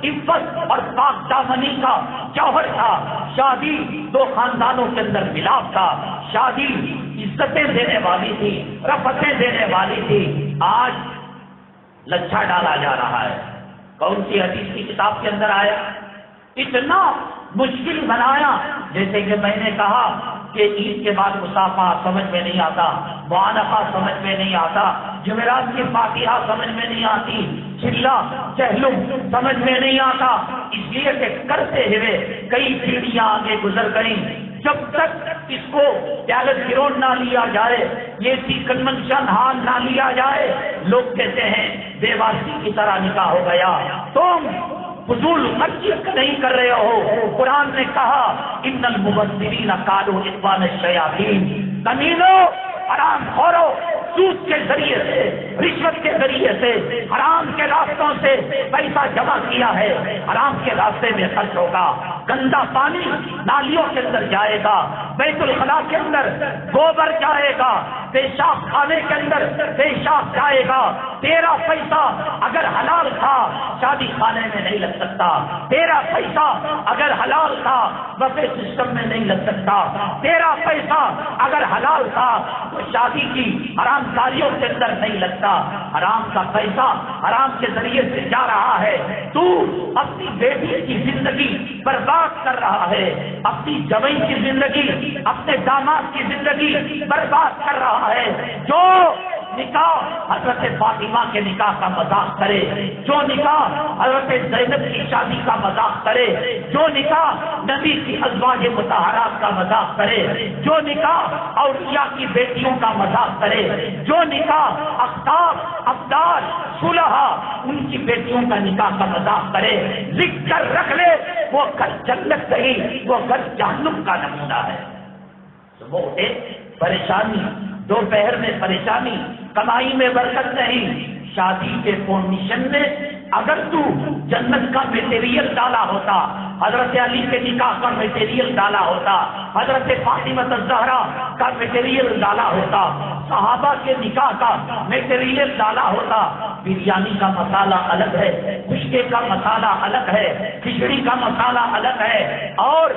عفت اور پاک دامنی کا جوہر تھا، شادی دو خاندانوں کے اندر ملاپ تھا، شادی عزتیں دینے والی تھی، رفتیں دینے والی تھی۔ آج لچھا ڈالا جا رہا ہے۔ کون سی حدیث کی کتاب کے اندر آیا؟ اتنا مشکل بنایا، جیسے کہ میں نے کہا کہ عید کے بعد مصافحہ سمجھ میں نہیں آتا، معانقہ سمجھ میں نہیں آتا، جمعرات کی فاتحہ سمجھ میں نہیں آتی، چلا چہلم سمجھ میں نہیں آتا، اس لیے کہ کرتے ہوئے کئی پیڑھیاں آگے گزر گئیں۔ جب تک اس کو پیالت گرون نہ لیا جائے، یہ کنونشن ہال نہ لیا جائے، لوگ کہتے ہیں دیواسی کی طرح نکاح ہو گیا۔ تم فضول خرچی نہیں کر رہے ہو۔ قرآن نے کہا ان المبذرین کانوا اخوان الشیاطین، کمینوں، حرام خورو، سود کے ذریعے سے، رشوت کے ذریعے سے، حرام کے راستوں سے پیسہ جمع کیا ہے، حرام کے راستے میں خرچ ہوگا، گندا پانی نالیوں کے اندر جائے گا، بیت الخلاء کے اندر گوبر جائے گا، پیشاب خانے کے اندر پیشاب جائے گا۔ تیرا پیسہ اگر حلال تھا شادی خانے میں نہیں لگ سکتا، تیرا پیسہ اگر حلال تھا بفے سسٹم میں نہیں لگ سکتا، تیرا پیسہ اگر حلال تھا تو شادی کی حرام کاریوں کے اندر نہیں لگتا۔ حرام کا پیسہ حرام کے ذریعے سے جا رہا ہے، تو اپنی بیٹی کی زندگی برباد کر رہا ہے، اپنی جوئی کی زندگی، اپنے داماد کی زندگی برباد کر رہا ہے۔ جو نکاح حضرت فاطمہ کے نکاح کا مذاق کرے، جو نکاح حضرت زینب کی شادی کا مذاق کرے، جو نکاح نبی کی ازواج مطہرات کا مذاق کرے، جو نکاح اولیاء کی بیٹیوں کا مذاق کرے، جو نکاح اختاب ابدال صلحاء ان کی بیٹیوں کا نکاح کا مذاق کرے، لکھ کر رکھ لے وہ گھر جنت نہیں، وہ گھر جہنم کا نمونہ ہے۔ صبح اٹھے پریشانی، دوپہر میں پریشانی، کمائی میں برکت نہیں۔ شادی کے فارمیشن میں اگر تو جنت کا میٹیریل ڈالا ہوتا، حضرت علی کے نکاح کا میٹیریل ڈالا ہوتا، حضرت فاطمہ الزہرا کا میٹیریل ڈالا ہوتا، صحابہ کے نکاح کا میٹیریل ڈالا ہوتا، بریانی کا مسالہ الگ ہے، خشکے کا مسالہ الگ ہے، کھچڑی کا مسالہ الگ ہے، اور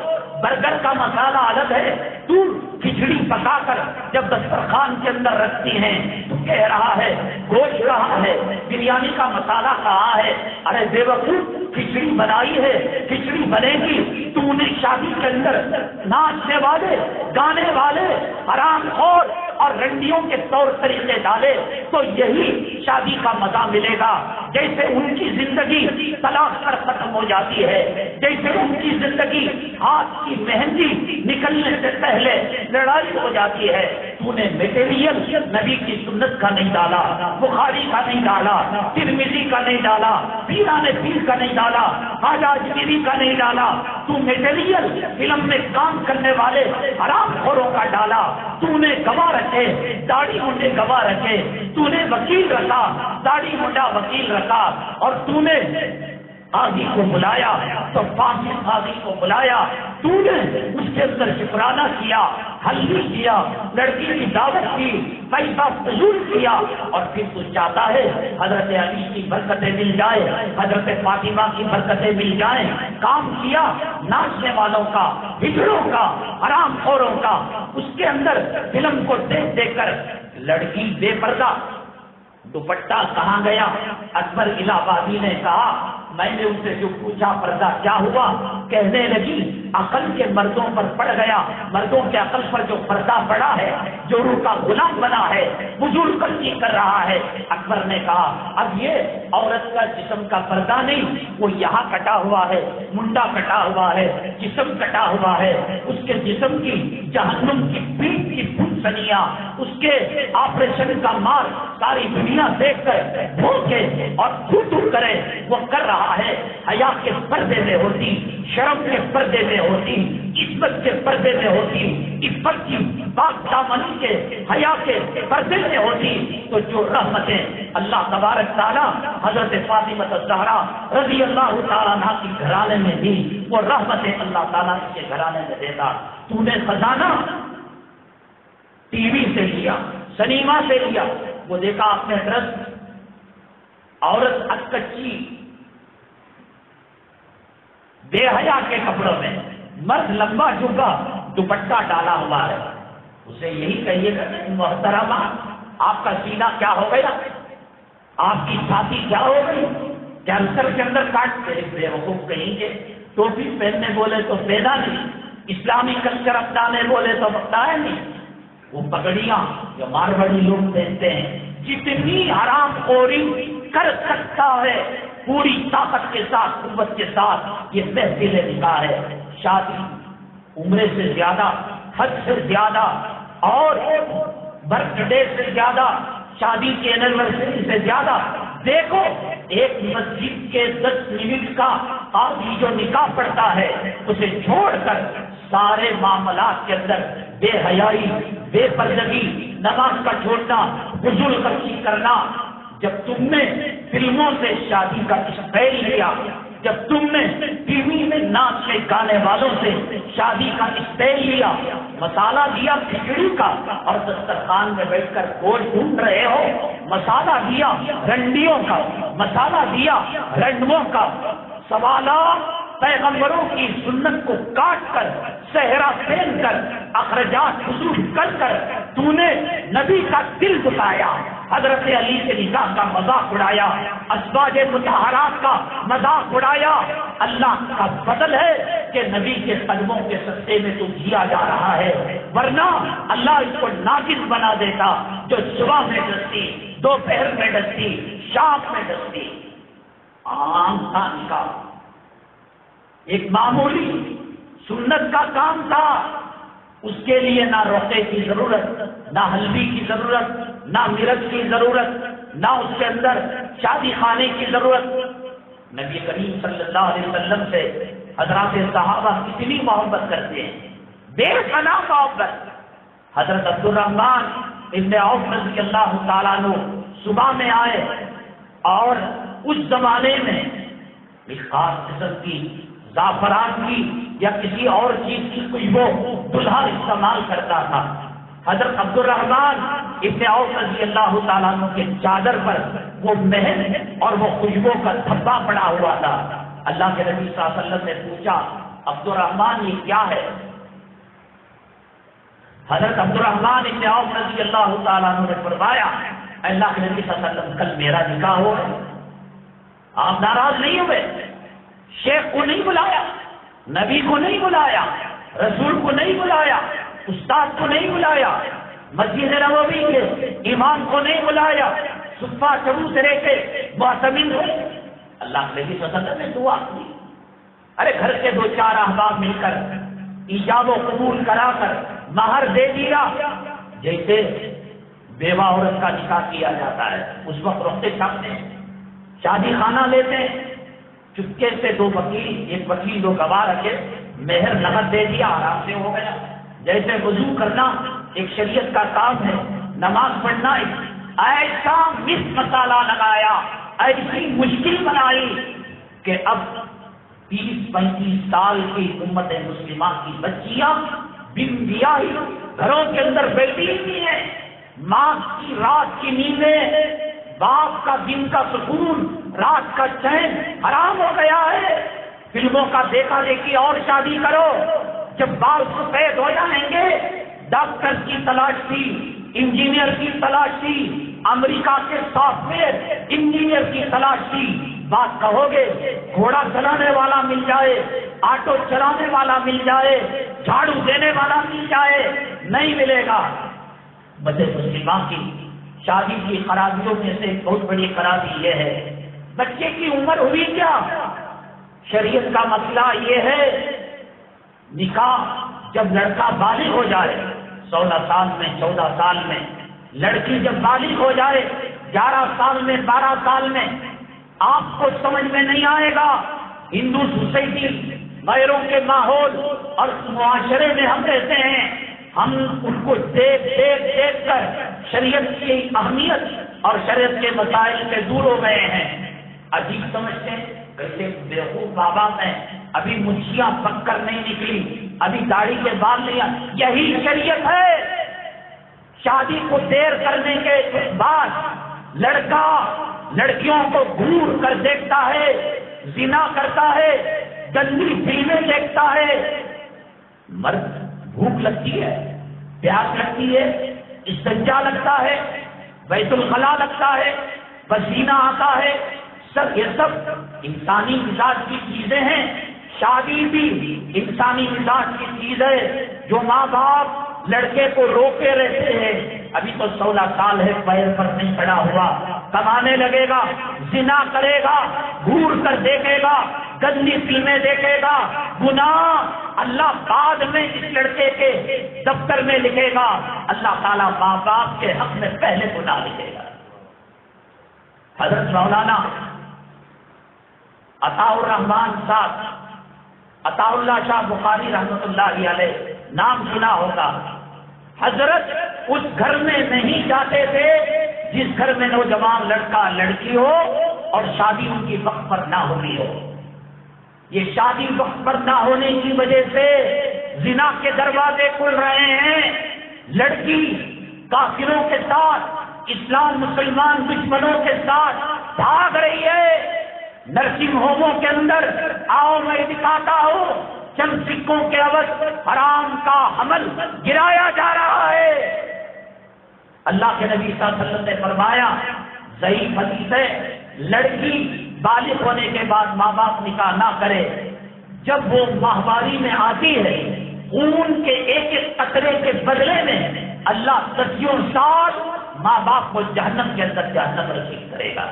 برگر کا مسالہ الگ ہے۔ تو کھچڑی پکا کر جب دسترخوان کے اندر رکھتی ہیں تو کہہ رہا ہے گوشت کہاں ہے، بریانی کا مسالہ کہاں ہے؟ ارے بے وقوف، کھچڑی بنائی ہے، کھچڑی بنے گی، تو نے شادی کے اندر ناچنے والے، گانے والے، حرام خور اور رنڈیوں کے طور طریقے ڈالے تو یہی شادی کا مزہ ملے گا۔ جیسے ان کی زندگی طلاق پر ختم ہو جاتی ہے، جیسے ان کی زندگی ہاتھ کی مہندی نکلنے سے پہلے لڑائی ہو جاتی ہے، تو نے میٹیریل نبی کی سنت کا نہیں ڈالا، بخاری کا نہیں ڈالا، ترمذی کا نہیں ڈالا، پیران پیر کا نہیں ڈالا، خواجہ اجمیری کا نہیں ڈالا، تو میٹیریل فلم میں کام کرنے والے حرام خوروں کا ڈالا، تو نے گواہ رکھے داڑھی منڈے گواہ رکھے، تو نے وکیل رکھا داڑھی منڈا وکیل رکھا، اور تو نے قاضی کو بلایا تو فاسق قاضی کو بلایا، تو نے اس کے اندر شکرانہ کیا، حلوی کیا، لڑکی کی دعوت کی، پیسہ فضول کیا، اور پھر تو چاہتا ہے حضرت علی کی برکتیں مل جائے، حضرت فاطمہ کی برکتیں مل جائیں۔ کام کیا ناچنے والوں کا، ہجڑوں کا، حرام خوروں کا، اس کے اندر فلم کو دیکھ دیکھ کر لڑکی بے پردہ، دوپٹہ کہاں گیا؟ اکبر الہ آبادی نے کہا، میں نے ان سے جو پوچھا پردہ کیا ہوا، کہنے لگی عقل کے مردوں پر پڑ گیا، مردوں کے عقل پر جو پردہ پڑا ہے، جو روح کا غلام بنا ہے، فضول خرچی کر رہا ہے۔ اکبر نے کہا اب یہ عورت کا جسم کا پردہ نہیں، وہ یہاں کٹا ہوا ہے، منڈا کٹا ہوا ہے، جسم کٹا ہوا ہے، اس کے جسم کی جہنم کی پیٹ کی پھنسنیاں، اس کے آپریشن کا مار ساری دنیا دیکھ کر بھوکے اور تھو کرے، وہ کر رہا ہے۔ حیا کے پردے میں ہوتی، شرم کے پردے میں ہوتی، عزت کے پردے میں ہوتی، عزت کی پاک دامنی کے حیا کے پردے میں ہوتی، تو جو رحمتیں اللہ تبارک تعالیٰ حضرت فاطمہ الزہرا رضی اللہ تعالیٰ عنہا کی گھرانے میں دی، وہ رحمتیں اللہ تعالیٰ کے گھرانے میں دیتا۔ تو نے خزانہ ٹی وی سے لیا، سنیما سے لیا، وہ دیکھا آپ نے ڈرس، عورت اکچی بے حیا کے کپڑوں میں، مرد لمبا جھکا دوپٹہ ڈالا ہوا ہے، اسے یہی کہیے گا محترمہ آپ کا سینہ کیا ہو گیا، آپ کی چھاتی کیا ہو گئی، کینسر کے اندر کاٹ بے وقوف کہیں گے، ٹوپی پہننے بولے تو پیدا نہیں، اسلامی کلچر اپنانے بولے تو بتایا نہیں، وہ پگڑیاں جو مارواڑی لوگ پہنتے ہیں، جتنی حرام خوری کر سکتا ہے پوری طاقت کے ساتھ قوت کے ساتھ یہ تحصیل نکاح ہے۔ شادی عمرے سے زیادہ، حج سے زیادہ، اور برتھ ڈے سے زیادہ، شادی کی اینیورسری سے زیادہ، دیکھو ایک مسجد کے 10 منٹ کا قاضی جو نکاح پڑھتا ہے اسے چھوڑ کر سارے معاملات کے اندر بے حیائی، بے پردگی، نماز کا چھوڑنا، فضول خرچی کرنا۔ جب تم نے فلموں سے شادی کا اسٹائل لیا، جب تم نے ٹی وی میں ناچ کے گانے والوں سے شادی کا اسٹائل لیا، مسالہ دیا کھچڑی کا اور دسترخوان میں بیٹھ کر گوشت ڈھونڈ رہے ہو، مسالہ دیا رنڈیوں کا، مسالہ دیا رنڈوں کا، سوالات پیغمبروں کی سنت کو کاٹ کر، صحرا پہن کر، اخراجات وصول کر کر تو نے نبی کا دل دکھایا، حضرت علی کے نکاح کا مذاق اڑایا، ازواج مطہرات کا مذاق اڑایا۔ اللہ کا فضل ہے کہ نبی کے قدموں کے سستے میں تو جیا جا رہا ہے، ورنہ اللہ اس کو ناقص بنا دیتا، جو صبح میں ڈستی، دوپہر میں ڈستی، شام میں ڈستی۔ عام تھا نکاح، ایک معمولی سنت کا کام تھا، اس کے لیے نہ روقے کی ضرورت، نہ حلوی کی ضرورت، نہ مرچ کی ضرورت، نہ اس کے اندر شادی خانے کی ضرورت۔ نبی کریم صلی اللہ علیہ وسلم سے حضرات صحابہ کتنی محبت کرتے ہیں، بے پناہ محبت۔ حضرت عبد الرحمن ابن عوف رضی اللہ تعالیٰ عنہ صبح میں آئے، اور اس زمانے میں ایک خاص قسم کی زعفران کی یا کسی اور چیز کی کوئی وہ دلہا استعمال کرتا تھا۔ حضرت عبد الرحمن ابن عوف رضی اللہ تعالیٰ عنہ کے چادر پر وہ مہر اور وہ خوشبو کا دھبا پڑا ہوا تھا۔ اللہ کے نبی صلی اللہ علیہ وسلم نے پوچھا عبد الرحمن یہ کیا ہے؟ حضرت عبد الرحمن ابن عوف رضی اللہ تعالیٰ عنہ نے فرمایا اللہ کے نبی صلی اللہ علیہ وسلم کل میرا نکاح ہو گیا۔ آپ ناراض نہیں ہوئے، شیخ کو نہیں بلایا، نبی کو نہیں بلایا، رسول کو نہیں بلایا، استاد کو نہیں بلایا، مسجد نبوی کے امام کو نہیں بلایا، صفہ چبوترے کے معتمد ہوئے۔ اللہ کے نبی صلی اللہ علیہ وسلم نے دعا کی، ارے گھر کے 2-4 احباب مل کر ایجاب و قبول کرا کر مہر دے دیا، جیسے بیوہ عورت کا نکاح کیا جاتا ہے، اس وقت رخصت چھاپتے ہیں، شادی خانہ لیتے ہیں، چپکے سے دو وکیل، ایک وکیل دو گواہ رکھے، مہر نقد دے دیا، آرام سے ہو گیا۔ جیسے وضو کرنا ایک شریعت کا کام ہے، نماز پڑھنا ایسا مسالہ لگایا، ایسی مشکل بنائی کہ اب 30-35 سال کی امت مسلمہ کی بچیاں بن بیاہی گھروں کے اندر بیٹھی ہوئی ہیں، ماں کی رات کی نیندیں، باپ کا دن کا سکون، رات کا چین حرام ہو گیا ہے۔ فلموں کا دیکھا دیکھی اور شادی کرو، جب بال سفید ہو جائیں گے، ڈاکٹر کی تلاش تھی، انجینئر کی تلاش تھی، امریکہ کے سافٹ ویئر انجینئر کی تلاش تھی، بات کہو گے گھوڑا چلانے والا مل جائے، آٹو چلانے والا مل جائے، جھاڑو دینے والا مل جائے، نہیں ملے گا۔ بچے مسلمہ کی شادی کی خرابیوں میں سے ایک بہت بڑی خرابی یہ ہے، بچے کی عمر ہوئی کیا؟ شریعت کا مسئلہ یہ ہے، نکاح جب لڑکا بالغ ہو جائے، 16 سال میں، 14 سال میں، لڑکی جب بالغ ہو جائے 11 سال میں، 12 سال میں، آپ کو سمجھ میں نہیں آئے گا، ہندو سوسائٹی، غیروں کے ماحول اور معاشرے میں ہم رہتے ہیں، ہم ان کو دیکھ کر شریعت کی اہمیت اور شریعت کے مسائل سے دور ہو گئے ہیں، عجیب سمجھتے ہیں۔ کیسے بیوقوف بابا میں ابھی منشیاں پک کر نہیں نکلی، ابھی داڑھی کے بال نہیں، یہی شریعت ہے۔ شادی کو دیر کرنے کے بعد لڑکا لڑکیوں کو گھور کر دیکھتا ہے، زنا کرتا ہے، گندی فلمیں دیکھتا ہے۔ مرد بھوک لگتی ہے، پیاس لگتی ہے، استنجا لگتا ہے، بیت الخلا لگتا ہے، پسینہ آتا ہے، یہ سب انسانی مزاج کی چیزیں ہیں۔ شادی بھی انسانی مزاج کی چیز ہے۔ جو ماں باپ لڑکے کو روکے رہتے ہیں، ابھی تو 16 سال ہے، پیر پر نہیں کھڑا ہوا، کمانے لگے گا، زنا کرے گا، گھور کر دیکھے گا، گندی فلمیں دیکھے گا، گناہ اللہ بعد میں اس لڑکے کے دفتر میں لکھے گا، اللہ تعالیٰ ماں باپ کے حق میں پہلے گناہ لکھے گا۔ حضرت مولانا عطاء الرحمان صاحب، عطاء اللہ شاہ بخاری رحمۃ اللہ علیہ، نام سنا ہوگا۔ حضرت اس گھر میں نہیں جاتے تھے جس گھر میں نوجوان لڑکا لڑکی ہو اور شادی ان کی وقت پر نہ ہونی ہو۔ یہ شادی وقت پر نہ ہونے کی وجہ سے زنا کے دروازے کھل رہے ہیں، لڑکی کافروں کے ساتھ، اسلام مسلمان دشمنوں کے ساتھ بھاگ رہی ہے۔ نرسنگ ہوموں کے اندر آؤ میں دکھاتا ہوں، چند سکوں کے عوض حرام کا حمل گرایا جا رہا ہے۔ اللہ کے نبی صلی اللہ علیہ وسلم نے فرمایا، ضعیف حدیث ہے، لڑکی بالغ ہونے کے بعد ماں باپ نکاح نہ کرے، جب وہ ماہواری میں آتی ہے، خون کے ایک ایک قطرے کے بدلے میں اللہ 80 سال ماں باپ کو جہنم کے اندر جہنم رسید کرے گا۔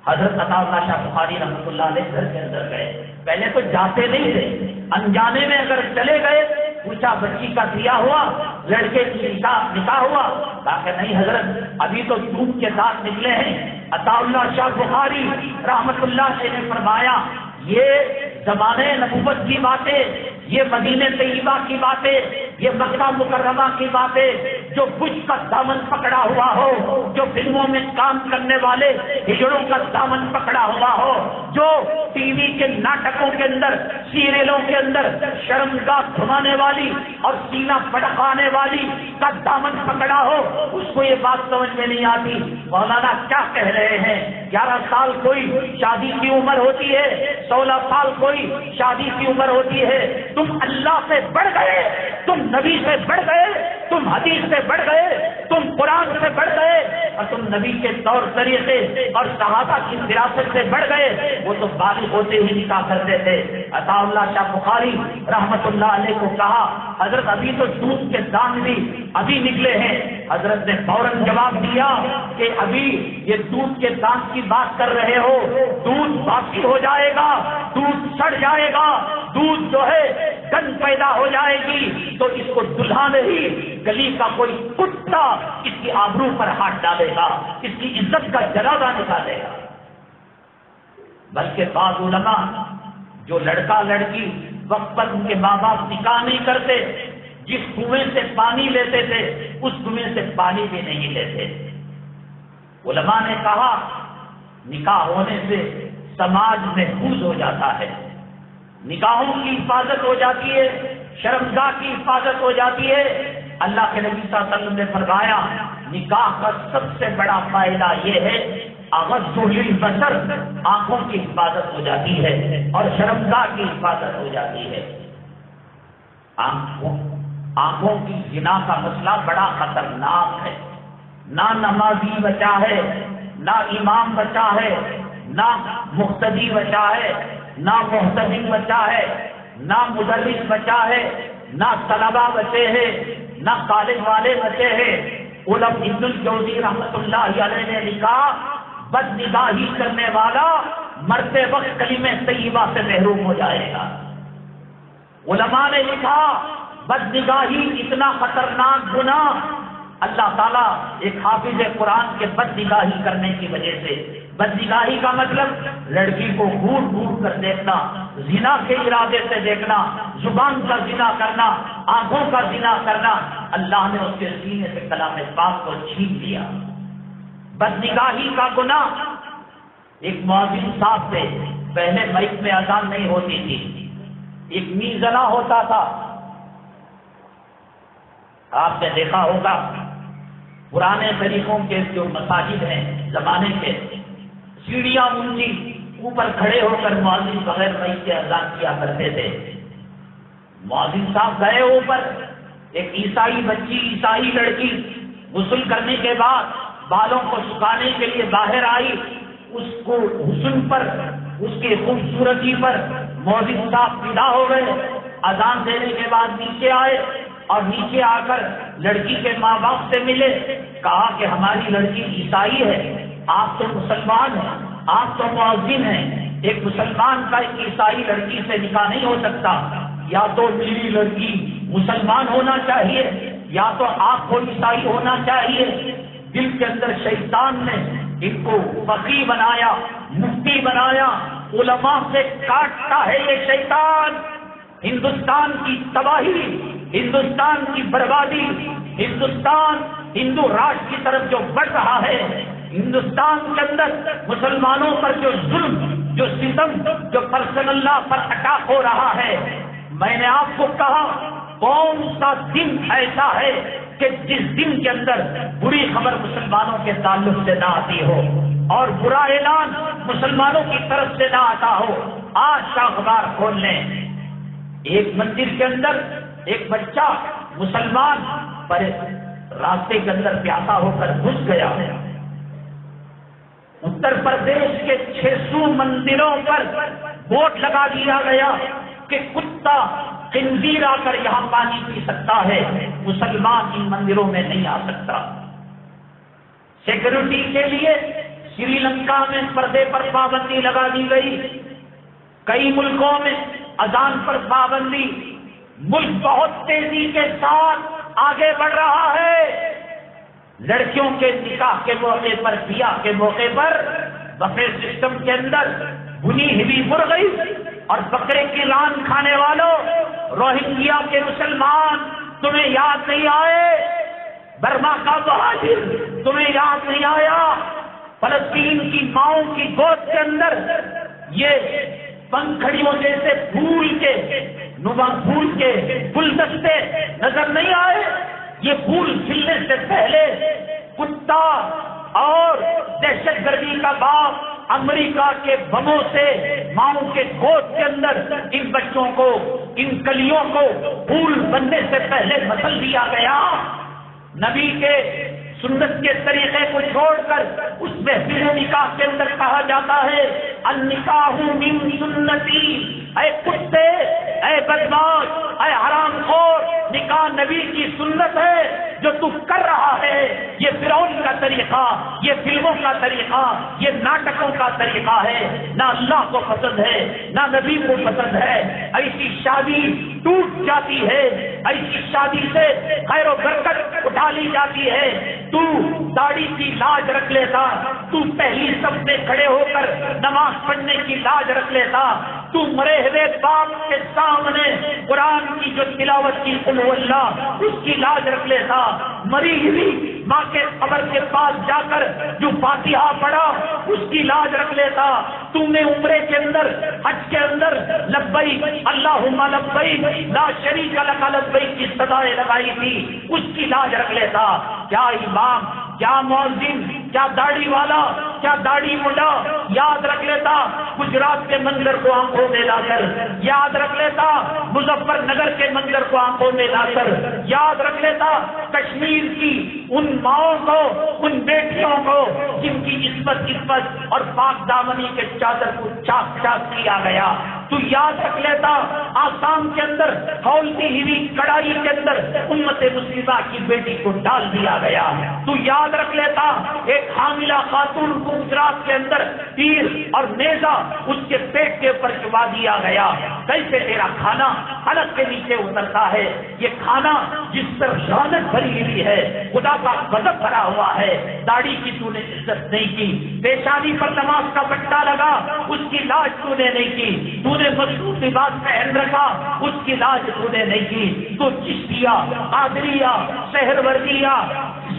حضرت عطاء اللہ شاہ بخاری رحمۃ اللہ علیہ گھر کے اندر گئے، پہلے تو جاتے نہیں تھے، انجانے میں اگر چلے گئے، پوچھا بچی کا دیا ہوا، لڑکے کی نکاح ہوا، کہا کہ نہیں حضرت ابھی تو دودھ کے ساتھ نکلے ہیں۔ عطاء اللہ شاہ بخاری رحمۃ اللہ علیہ نے فرمایا، یہ زمانے نبوت کی باتیں، یہ مدینہ طیبہ کی باتیں، یہ مکہ مکرمہ کی باتیں، جو بش کا دامن پکڑا ہوا ہو، جو فلموں میں کام کرنے والے ہجڑوں کا دامن پکڑا ہوا ہو، جو ٹی وی کے ناٹکوں کے اندر، سیریلوں کے اندر شرمگاہ گھمانے والی اور سینہ پھڑکانے والی کا دامن پکڑا ہو، اس کو یہ بات سمجھ میں نہیں آتی۔ مولانا کیا کہہ رہے ہیں؟ 11 سال کوئی شادی کی عمر ہوتی ہے، 16 سال کوئی شادی کی عمر ہوتی ہے، تم اللہ سے بڑھ گئے، تم نبی سے بڑھ گئے، تم حدیث سے بڑھ گئے، تم قرآن سے بڑھ گئے، اور تم نبی کے طور طریقے اور صحابہ کی وراثت سے بڑھ گئے۔ وہ تو بالغ ہوتے ہی نکاح کرتے تھے۔ عطاء اللہ شاہ بخاری رحمت اللہ علیہ کو کہا، حضرت ابھی تو دودھ کے دان بھی ابھی نکلے ہیں۔ حضرت نے فوراً جواب دیا کہ ابھی یہ دودھ کے دان کی بات کر رہے ہو، دودھ باقی ہو جائے گا، دودھ سڑ جائے گا، دودھ جو ہے گن پیدا ہو جائے گی تو اس کو دلہا نہیں گلی کا کوئی کتا اس کی آبرو پر ہاتھ ڈالے گا، اس کی عزت کا جنازہ نکالے گا۔ بلکہ بعض علماء جو لڑکا لڑکی وقت پر ان کے ماں باپ نکاح نہیں کرتے، جس کنویں سے پانی لیتے تھے اس کنویں سے پانی بھی نہیں لیتے۔ علماء نے کہا نکاح ہونے سے سماج محفوظ ہو جاتا ہے، نکاحوں کی حفاظت ہو جاتی ہے، شرمگاہ کی حفاظت ہو جاتی ہے۔ اللہ کے نبی صلی اللہ علیہ وسلم نے فرمایا نکاح کا سب سے بڑا فائدہ یہ ہے اغض للبصر، آنکھوں کی حفاظت ہو جاتی ہے اور شرمگاہ کی حفاظت ہو جاتی ہے۔ آنکھوں کی زنا کا مسئلہ بڑا خطرناک ہے، نہ نمازی بچا ہے، نہ امام بچا ہے، نہ مقتدی بچا ہے، نہ محتسب بچا ہے، نہ مدرس بچا ہے، نہ طلبہ بچے ہیں، نہ کالج والے بچے ہیں۔ علماء ابن الجوزی رحمۃ اللہ علیہ نے لکھا بد نگاہی کرنے والا مرتے وقت کلمہ طیبہ سے محروم ہو جائے گا۔ علماء نے لکھا بد نگاہی اتنا خطرناک گناہ، اللہ تعالیٰ ایک حافظ قرآن کے بد نگاہی کرنے کی وجہ سے، بد نگاہی کا مطلب لڑکی کو گھور گھور کر دیکھنا، زنا کے ارادے سے دیکھنا، زبان کا زنا کرنا، آنکھوں کا زنا کرنا، اللہ نے اس کے سینے سے کلام پاک کو چھین لیا۔ بد نگاہی کا گناہ، ایک مؤذن صاحب سے پہلے مائک میں اذان نہیں ہوتی تھی، ایک میزنا ہوتا تھا، آپ نے دیکھا ہوگا پرانے طریقوں کے جو مساجد ہیں زمانے کے، سیڑھیاں اونچی، اوپر کھڑے ہو کر مؤذن بغیر مائک کے اذان کیا کرتے تھے۔ مؤذن صاحب گئے اوپر، ایک عیسائی بچی، عیسائی لڑکی غسل کرنے کے بعد بالوں کو سکھانے کے لیے باہر آئی، اس کو حسن پر، اس کی خوبصورتی پر مؤذن صاحب فدا ہو گئے۔ اذان دینے کے بعد نیچے آئے اور نیچے آ کر لڑکی کے ماں باپ سے ملے، کہا کہ ہماری لڑکی عیسائی ہے، آپ تو مسلمان ہیں، آپ تو مؤذن ہیں، ایک مسلمان کا ایک عیسائی لڑکی سے نکاح نہیں ہو سکتا، یا تو میری لڑکی مسلمان ہونا چاہیے یا تو آپ کو عیسائی ہونا چاہیے۔ دل کے اندر شیطان نے ان کو فقیہ بنایا، مفتی بنایا، علماء سے کاٹتا ہے یہ شیطان۔ ہندوستان کی تباہی، ہندوستان کی بربادی، ہندوستان ہندو راج کی طرف جو بڑھ رہا ہے، ہندوستان کے اندر مسلمانوں پر جو ظلم، جو ستم، جو پرسن اللہ پر اٹیک ہو رہا ہے، میں نے آپ کو کہا کون سا دن ایسا ہے کہ جس دن کے اندر بری خبر مسلمانوں کے تعلق سے نہ آتی ہو اور برا اعلان مسلمانوں کی طرف سے نہ آتا ہو۔ آج کا اخبار کھول لیں، ایک مندر کے اندر ایک بچہ مسلمان پر راستے کے اندر پیاسا ہو کر گھس گیا۔ اتر پردیش کے 600 مندروں پر بورڈ لگا دیا گیا کہ کتا خنزیر آ کر یہاں پانی پی سکتا ہے، مسلمان ان مندروں میں نہیں آ سکتا۔ سیکورٹی کے لیے سری لنکا میں پردے پر پابندی لگا دی گئی، کئی ملکوں میں اذان پر پابندی۔ ملک بہت تیزی کے ساتھ آگے بڑھ رہا ہے۔ لڑکیوں کے نکاح کے موقع پر، بیاہ کے موقع پر بفے سسٹم کے اندر بھنی ہوئی مرغی اور بکرے کی ران کھانے والوں، روہنگیا کے مسلمان تمہیں یاد نہیں آئے؟ برما کا مہاجر تمہیں یاد نہیں آیا؟ فلسطین کی ماؤں کی گود کے اندر یہ پنکھڑیوں جیسے پھول کے گلدستے نظر نہیں آئے؟ یہ پھول کھلنے سے پہلے کتا اور دہشت گردی کا باپ امریکہ کے بموں سے ماؤں کے گود کے اندر ان بچوں کو، ان کلیوں کو پھول بننے سے پہلے مسل دیا گیا۔ نبی کے سنت کے طریقے کو چھوڑ کر اس محفل نکاح کے اندر کہا جاتا ہے النکاح من سنتی، اے کتے، اے بدماش، اے حرام خور، نکاح نبی کی سنت ہے۔ جو تو کر رہا ہے یہ فرعون کا طریقہ، یہ فلموں کا طریقہ، یہ ناٹکوں کا طریقہ ہے، نہ اللہ کو پسند ہے نہ نبی کو پسند ہے۔ ایسی شادی ٹوٹ جاتی ہے، ایسی شادی سے خیر و برکت اٹھا لی جاتی ہے۔ تو داڑھی کی لاج رکھ لیتا، تو پہلی صف میں کھڑے ہو کر نماز پڑھنے کی لاج رکھ لیتا، تو مرے ہوئے باپ کے سامنے قرآن کی جو تلاوت کی قل هو اللہ اس کی لاج رکھ لیتا، مری ہوئی ماں کے قبر کے پاس جا کر جو فاتحہ پڑھا اس کی لاج رکھ لیتا، تم نے عمرے کے اندر حج کے اندر لبیک اللہم لبیک لا شریک لک لبیک کی صدائیں لگائی تھی اس کی لاج رکھ لیتا۔ کیا امام، کیا مؤذن، کیا داڑھی والا، کیا داڑھی مڈا یاد رکھ لیتا گجرات کے منظر کو آنکھوں میں لا کر، یاد رکھ لیتا مظفر نگر کے منظر کو آنکھوں میں لا کر، یاد رکھ لیتا کشمیر کی ان ماؤں کو، ان بیٹیوں کو جن کی عصمت اور پاک دامنی کے چادر کو چاک چاک کیا گیا۔ تو یاد رکھ لیتا آسام کے اندر کھولتی ہوئی کڑائی کے اندر امت مسلمہ کی بیٹی کو ڈال دیا گیا۔ تو یاد رکھ لیتا ایک حاملہ خاتون کو گجرات کے اندر تیر اور نیزہ اس کے پیٹ کے اوپر چبا دیا گیا۔ کیسے تیرا کھانا حلق کے نیچے اترتا ہے، یہ کھانا جس پر لعنت بھری ہوئی ہے، خدا کا غضب بھرا ہوا ہے، داڑھی کی تو نے عزت نہیں کی، پیشانی پر نماز کا پٹا لگا اس کی لاج تو نے نہیں کی، تو نے مشروط لباس پہن رکھا اس کی لاج تو نے نہیں کی، تو چشتیہ، قادریہ، سہروردیہ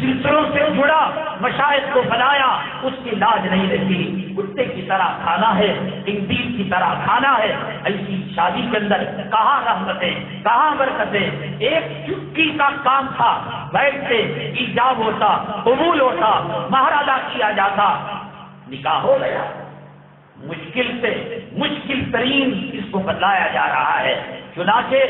سلسلوں سے جڑا مشائخ کو بنایا اس کی لاج نہیں رہتی، کتے کی طرح کھانا ہے، انجیل کی طرح کھانا ہے۔ ایسی شادی کے اندر کہاں رحمتیں، کہاں برکتیں؟ ایک چٹکی کا کام تھا، بیٹھتے ایجاب ہوتا، قبول ہوتا، مہر ادا کیا جاتا، نکاح ہو گیا۔ مشکل سے مشکل ترین اس کو بتلایا جا رہا ہے، چنانچہ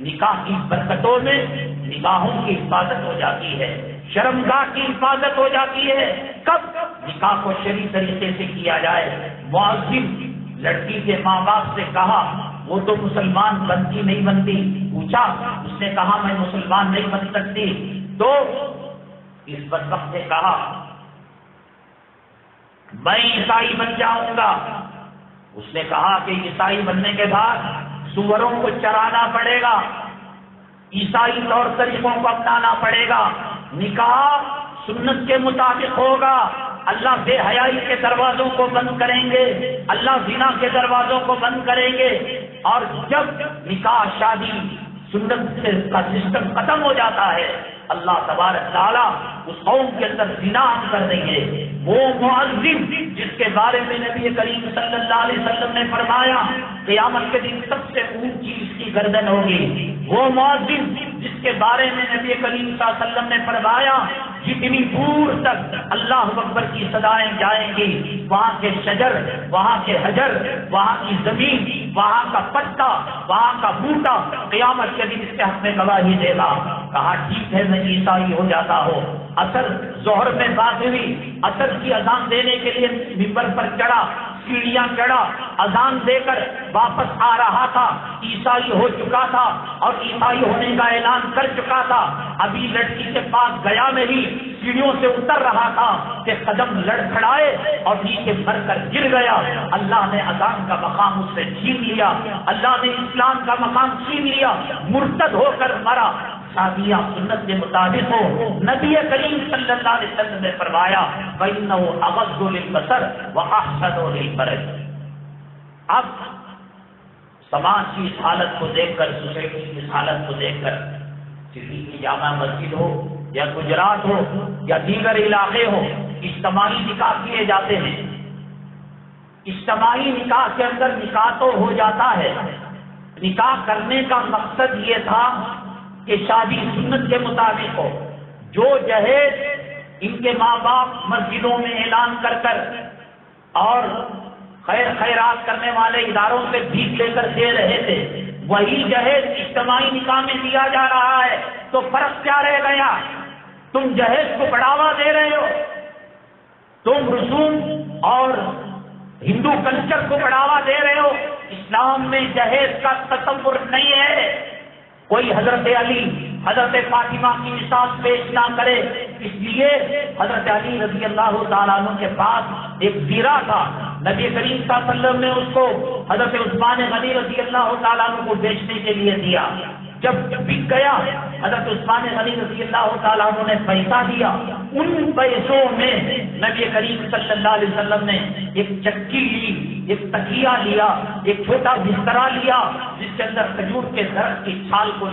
نکاح کی برکتوں میں نکاحوں کی حفاظت ہو جاتی ہے، شرمگاہ کی حفاظت ہو جاتی ہے۔ کب نکاح کو شرعی طریقے سے کیا جائے۔ مؤذن لڑکی کے ماں باپ سے کہا وہ تو مسلمان بنتی نہیں بنتی، پوچھا، اس نے کہا میں مسلمان نہیں بن سکتی، تو اس بدبخت نے کہا میں عیسائی بن جاؤں گا۔ اس نے کہا کہ عیسائی بننے کے بعد سوروں کو چرانا پڑے گا، عیسائی طور طریقوں کو اپنانا پڑے گا، نکاح سنت کے مطابق ہوگا، اللہ بے حیائی کے دروازوں کو بند کریں گے، اللہ زنا کے دروازوں کو بند کریں گے، اور جب نکاح شادی سنت کا سسٹم ختم ہو جاتا ہے اللہ تبارک تعالیٰ اس قوم کے اندر زنا عام کر دیں گے۔ وہ مؤذن جس کے بارے میں نبی کریم صلی اللہ علیہ وسلم نے فرمایا قیامت کے دن سب سے اونچی اس کی گردن ہوگی، وہ مؤذن جس کے بارے میں نبی کریم صلی اللہ علیہ وسلم نے فرمایا جتنی دور تک اللہ اکبر کی صدائیں جائیں گی وہاں کے شجر، وہاں کے حجر، وہاں کی زمین، وہاں کا پتا، وہاں کا بوٹا قیامت کے دن اس کے حق میں گواہی دے گا۔ کہا ٹھیک ہے میں عیسائی ہو جاتا ہوں۔ اثر ظہر میں بات ہوئی، اثر کی اذان دینے کے لیے ممبر پر چڑھا، سیڑھیاں چڑھا، اذان دے کر واپس آ رہا تھا، عیسائی ہو چکا تھا اور عیسائی ہونے کا اعلان کر چکا تھا، ابھی لڑکی کے پاس گیا نہیں، سیڑھیوں سے اتر رہا تھا کہ قدم لڑکھڑائے اور نیچے مر کر گر گیا۔ اللہ نے اذان کا مقام اس سے چھین لیا، اللہ نے اسلام کا مقام چھین لیا، مرتد ہو کر مرا۔ شادیاں سنت کے مطابق ہو، نبی کریم صلی اللہ علیہ وسلم نے فرمایا فَإِنَّهُ أَغَضُّ لِلْبَصَرِ وَأَحْسَنُ لِلْفَرْجِ۔ اب سماج کی اس حالت کو دیکھ کر، سوسائٹی کی اس حالت کو دیکھ کر، دلی کی جامع مسجد ہو یا گجرات ہو یا دیگر علاقے ہو، اجتماعی نکاح کیے جاتے ہیں۔ اجتماعی نکاح کے اندر نکاح تو ہو جاتا ہے، نکاح کرنے کا مقصد یہ تھا کہ شادی سنت کے مطابق ہو، جو جہیز ان کے ماں باپ مسجدوں میں اعلان کر کر اور خیرات کرنے والے اداروں سے بھیک لے کر دے رہے تھے، وہی جہیز اجتماعی نکاح میں دیا جا رہا ہے، تو فرق کیا رہ گیا؟ تم جہیز کو بڑھاوا دے رہے ہو، تم رسوم اور ہندو کلچر کو بڑھاوا دے رہے ہو۔ اسلام میں جہیز کا تصور نہیں ہے۔ کوئی حضرت علی، حضرت فاطمہ کی مثال پیش نہ کرے، اس لیے حضرت علی رضی اللہ تعالیٰ عنہ کے پاس ایک زیرہ تھا، نبی کریم صلی اللہ علیہ وسلم نے اس کو حضرت عثمان غنی رضی اللہ تعالیٰ عنہ کو بیچنے کے لیے دیا۔ جب بک گیا حضرت عثمان غنی رضی اللہ تعالیٰ عنہ نے پیسہ دیا، ان پیسوں میں نبی کریم صلی اللہ علیہ وسلم نے ایک چکی لی، ایک تکیہ لیا، ایک چھوٹا بسترا لیا جس کے اندر کھجور کے درخت کی چھال کو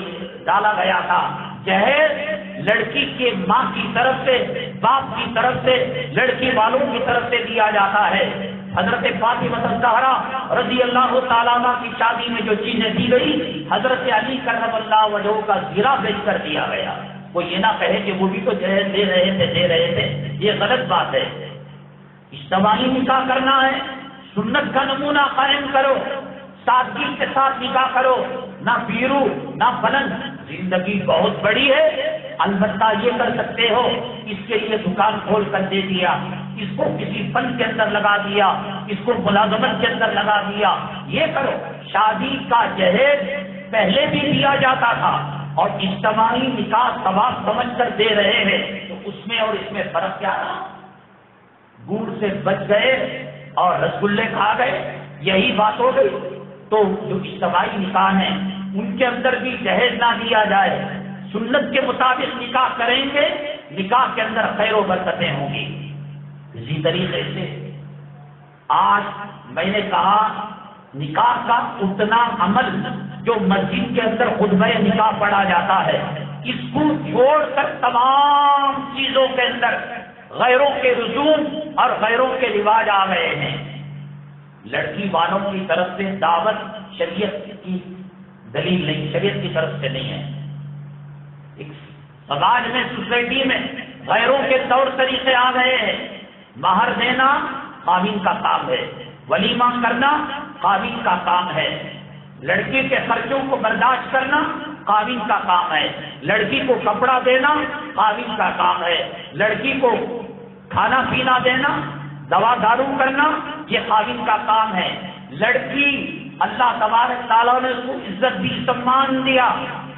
ڈالا گیا تھا۔ جہیز لڑکی کے ماں کی طرف سے، باپ کی طرف سے، لڑکی والوں کی طرف سے دیا جاتا ہے۔ حضرت فاطمہ الزہرا رضی اللہ تعالیٰ عنہ کی شادی میں جو چیزیں دی گئی، حضرت علی کرم اللہ وجہہ کا زیرہ بیچ کر دیا گیا۔ وہ یہ نہ کہے کہ وہ بھی تو جہیز دے رہے تھے، یہ غلط بات ہے۔ اجتماعی نکاح کرنا ہے، سنت کا نمونہ قائم کرو، سادگی کے ساتھ نکاح کرو، نہ بیرو نہ فلن۔ زندگی بہت بڑی ہے، البتہ یہ کر سکتے ہو، اس کے لیے دکان کھول کر دے دیا، اس کو کسی فن کے اندر لگا دیا، اس کو ملازمت کے اندر لگا دیا، یہ کرو۔ شادی کا جہیز پہلے بھی دیا جاتا تھا اور اجتماعی نکاح ثواب سمجھ کر دے رہے ہیں، تو اس میں اور اس میں فرق کیا رہا؟ گڑ سے بچ گئے اور رسگلے کھا گئے، یہی بات ہو گئی۔ تو جو اجتماعی نکاح ہیں ان کے اندر بھی جہیز نہ دیا جائے، سنت کے مطابق نکاح کریں گے، نکاح کے اندر خیر و برکتیں ہوں گی۔ اسی طریقے سے آج میں نے کہا نکاح کا اتنا عمل جو مسجد کے اندر خطبہ نکاح پڑھا جاتا ہے، اس کو چھوڑ کر تمام چیزوں کے اندر غیروں کے رسوم اور غیروں کے رواج آ گئے ہیں۔ لڑکی والوں کی طرف سے دعوت شریعت کی دلیل نہیں، شریعت کی طرف سے نہیں ہے۔ ایک سماج میں، سوسائٹی میں غیروں کے طور طریقے آ گئے ہیں۔ مہر دینا قابل کا کام ہے، ولیمہ کرنا قابل کا کام ہے، لڑکی کے خرچوں کو برداشت کرنا قابل کا کام ہے، لڑکی کو کپڑا دینا قابل کا کام ہے، لڑکی کو کھانا پینا دینا، دوا دارو کرنا یہ قابل کا کام ہے۔ لڑکی اللہ تبارک تعالیٰ نے اس کو عزت دی، سمان دیا،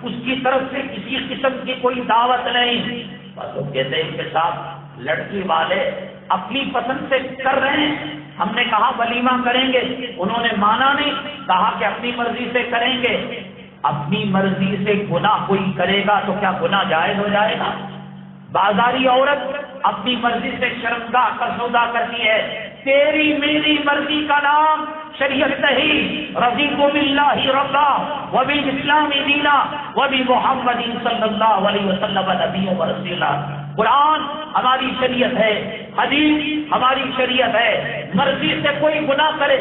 اس کی طرف سے کسی قسم کی کوئی دعوت نہیں۔ بس وہ کہتے ہیں کہ صاحب لڑکی والے اپنی پسند سے کر رہے ہیں، ہم نے کہا ولیمہ کریں گے، انہوں نے مانا نہیں، کہا کہ اپنی مرضی سے کریں گے۔ اپنی مرضی سے گناہ کوئی کرے گا تو کیا گناہ جائز ہو جائے گا؟ بازاری عورت اپنی مرضی سے شرمگاہ کا سودا کرتی ہے، تیری میری مرضی کا نام شریعت نہیں۔ رضیت باللہ ربا وبالاسلام دینا وبمحمد صلی اللہ علیہ وسلم نبی و رسولا۔ قرآن ہماری شریعت ہے، حدیث ہماری شریعت ہے۔ مرضی سے کوئی گناہ کرے،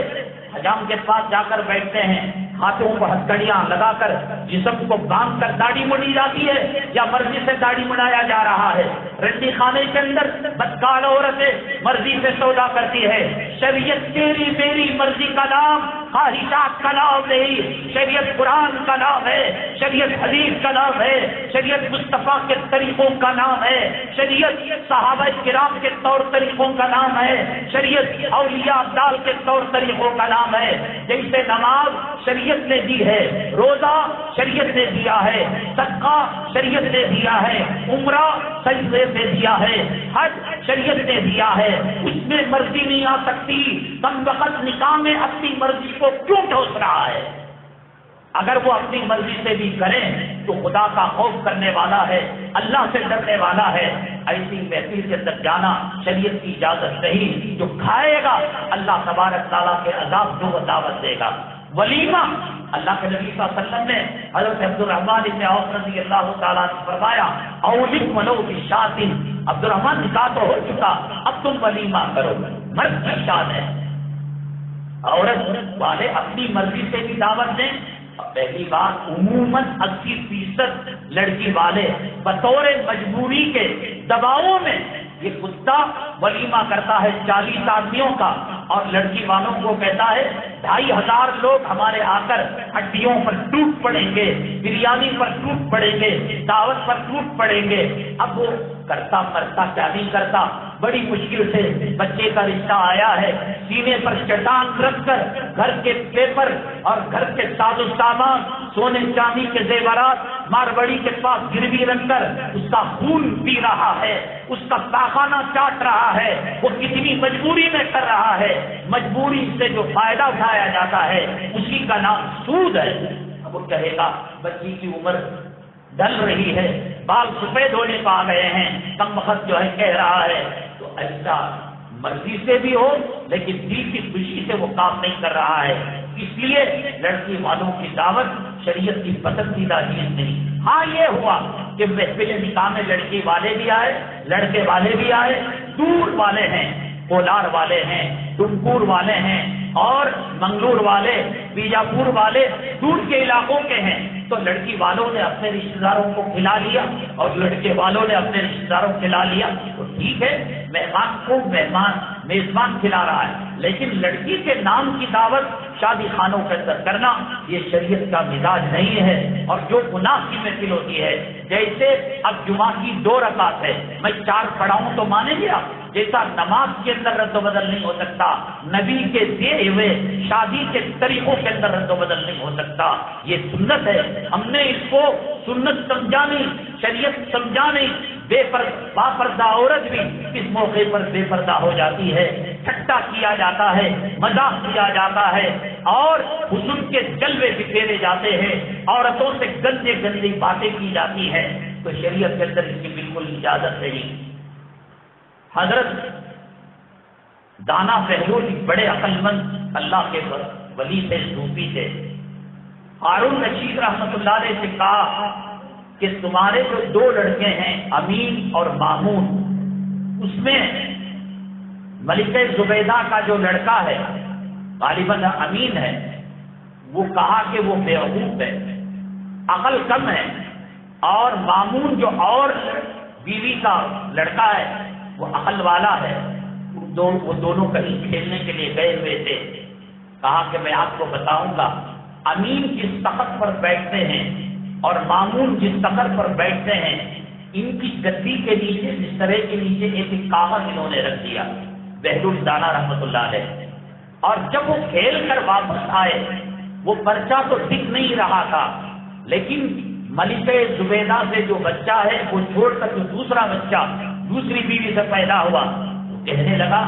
حجام کے پاس جا کر بیٹھتے ہیں، ہاتھوں کو ہتھکڑیاں لگا کر جسم کو باندھ کر داڑھی مڑی جاتی ہے یا مرضی سے داڑھی مڑایا جا رہا ہے؟ رنڈی خانے کے اندر بدکار عورتیں مرضی سے سودا کرتی ہے۔ شریعت تیری میری مرضی کا نام خواہشات کا نام نہیں، شریعت قرآن کا نام ہے، شریعت حدیث کا نام ہے، شریعت مصطفیٰ کے طریقوں کا نام ہے، شریعت صحابہ کرام کے طور طریقوں کا نام ہے، شریعت اولیاء ابدال کے طور طریقوں کا نام ہے۔ جیسے نماز شریعت نے دی ہے، روزہ شریعت نے دیا ہے، صدقہ شریعت نے دیا ہے، عمرہ شریعت نے دیا ہے، حج شریعت نے دیا ہے، اس میں مرضی نہیں آ سکتی۔ کم وقت نکاح میں اپنی مرضی کو کیوں ٹھوس رہا ہے؟ اگر وہ اپنی مرضی سے بھی کریں تو خدا کا خوف کرنے والا ہے، اللہ سے ڈرنے والا ہے۔ ایسی محفل کے اندر جانا شریعت کی اجازت نہیں، جو کھائے گا اللہ تبارک تعالیٰ کے عذاب کو دعوت دے گا۔ ولیمہ اللہ کے نبی صلی اللہ علیہ وسلم نے حضرت عبد الرحمن ابن عوف رضی اللہ تعالیٰ نے فرمایا اولک ولو بشاۃ، عبد الرحمن نکاح تو ہو چکا، اب تم ولیمہ کرو۔ مرد کی شان ہے، عورت والے اپنی مرضی سے بھی دعوت دیں۔ پہلی بات عموماً 80% لڑکی والے بطور مجبوری کے دباؤ میں یہ کتا ولیمہ کرتا ہے 40 آدمیوں کا، اور لڑکی والوں کو کہتا ہے 2,500 لوگ ہمارے آ کر ہڈیوں پر ٹوٹ پڑیں گے، بریانی پر ٹوٹ پڑیں گے، دعوت پر ٹوٹ پڑیں گے۔ اب وہ کرتا مرتا کیا نہیں کرتا، بڑی مشکل سے بچے کا رشتہ آیا ہے، سینے پر چٹان رکھ کر گھر کے پیپر اور گھر کے ساز و سامان، سونے چاندی کے زیورات مارواڑی کے پاس گروی رکھ کر اس کا خون پی رہا ہے، اس کا پاخانہ چاٹ رہا ہے۔ وہ کتنی مجبوری میں کر رہا ہے، مجبوری سے جو فائدہ اٹھایا جاتا ہے اسی کا نام سود ہے۔ اب وہ کہے گا بچی کی عمر ڈل رہی ہے، بال سفید ہونے پا گئے ہیں، کم وقت جو ہے کہہ رہا ہے، تو ایسا مرضی سے بھی ہو لیکن دل کی خوشی سے وہ کام نہیں کر رہا ہے۔ اس لیے لڑکی والوں کی دعوت شریعت کی پسندیدہ چیز نہیں۔ ہاں یہ ہوا کہ محفل نکاح میں لڑکی والے بھی آئے، لڑکے والے بھی آئے، دور والے ہیں، کولار والے ہیں، ٹمکور والے ہیں اور منگلور والے، بیجاپور والے، دور کے علاقوں کے ہیں، تو لڑکی والوں نے اپنے رشتہ داروں کو کھلا لیا اور لڑکے والوں نے اپنے رشتہ داروں کو کھلا لیا، تو ٹھیک ہے، مہمان کو میزبان کھلا رہا ہے، لیکن لڑکی کے نام کی دعوت شادی خانوں کے اندر کرنا یہ شریعت کا مزاج نہیں ہے، اور جو گناہ کی محفل ہوتی ہے، جیسے اب جمعہ کی 2 رکعت ہے، میں 4 پڑھاؤں تو مانیں گے آپ؟ جیسا نماز کے اندر رد و بدل نہیں ہو سکتا، نبی کے دیے ہوئے شادی کے طریقوں کے اندر رد و بدل نہیں ہو سکتا، یہ سنت ہے، ہم نے اس کو سنت سمجھا نہیں، شریعت سمجھا نہیں۔ باپردہ عورت بھی اس موقع پر بے پردہ ہو جاتی ہے، ٹھٹا کیا جاتا ہے، مذاق کیا جاتا ہے اور حسن کے جلوے بکھیرے جاتے ہیں، عورتوں سے گندے گندی باتیں کی جاتی ہیں، تو شریعت کے اندر اس کی بالکل اجازت نہیں۔ حضرت دانا بہلول بڑے عقل مند اللہ کے ولی تھے، صوفی تھے، ہارون رشید رحمۃ اللہ علیہ سے کہا کہ تمہارے جو 2 لڑکے ہیں امین اور مامون، اس میں ملکہ زبیدہ کا جو لڑکا ہے غالباً امین ہے، وہ کہا کہ وہ بیوقوف ہے، عقل کم ہے، اور مامون جو اور بیوی کا لڑکا ہے وہ عقل والا ہے۔ وہ دونوں کہیں کھیلنے کے لیے گئے ہوئے تھے، کہا کہ میں آپ کو بتاؤں گا، امین جس تخت پر بیٹھتے ہیں اور مامون جس تخت پر بیٹھتے ہیں، ان کی گدی کے نیچے بسترے کے نیچے ایک کاغذ انہوں نے رکھ دیا، بہلول دانا رحمۃ اللہ علیہ، اور جب وہ کھیل کر واپس آئے وہ پرچہ تو دکھ نہیں رہا تھا، لیکن ملکہ زبیدہ سے جو بچہ ہے وہ چھوڑ کر جو دوسرا بچہ دوسری بیوی سے پیدا ہوا، کہنے لگا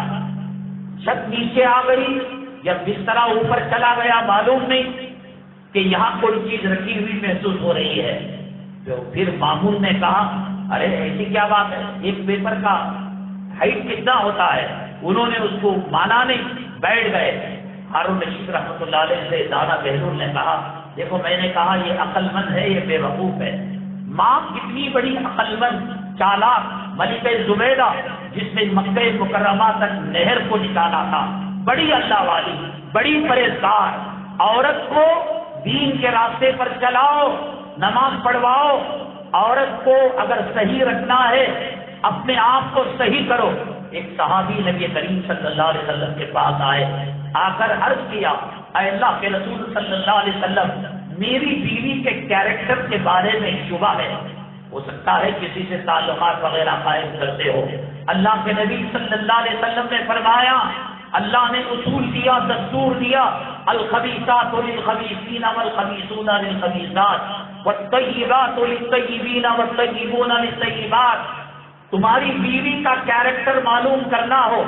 چھت نیچے آ گئی یا بسترا اوپر چلا گیا معلوم نہیں کہ یہاں کوئی چیز رکھی ہوئی محسوس ہو رہی ہے۔ تو پھر مامون نے کہا ارے ایسی کیا بات ہے، ایک پیپر کا ہائٹ کتنا ہوتا ہے، انہوں نے اس کو مانا نہیں، بیٹھ گئے۔ ہارون رشید رحمۃ اللہ علیہ سے دانا بہلول نے کہا دیکھو میں نے کہا یہ عقل مند ہے، یہ بے وقوف ہے۔ ماں کتنی بڑی عقل مند چالاک ملکہ زبیدہ جس نے مکہ مکرمہ تک نہر کو نکالا تھا، بڑی اللہ والی، بڑی پرہیزگار، عورت کو دین کے راستے پر چلاؤ، نماز پڑھواؤ، عورت کو اگر صحیح رکھنا ہے اپنے آپ کو صحیح کرو۔ ایک صحابی نبی کریم صلی اللہ علیہ وسلم کے پاس آئے، آ کر عرض کیا اے اللہ کے رسول صلی اللہ علیہ وسلم، میری بیوی کے کیریکٹر کے بارے میں شبہ ہے، ہو سکتا ہے کسی سے تعلقات وغیرہ قائم کرتے ہو۔ اللہ کے نبی صلی اللہ علیہ وسلم نے فرمایا، اللہ نے اصول دیا، دستور دیا، الخبیثات للخبیثین والخبیثون للخبیثات والطیبات للطیبین والطیبون للطیبات۔ تمہاری بیوی کا کیریکٹر معلوم کرنا ہو،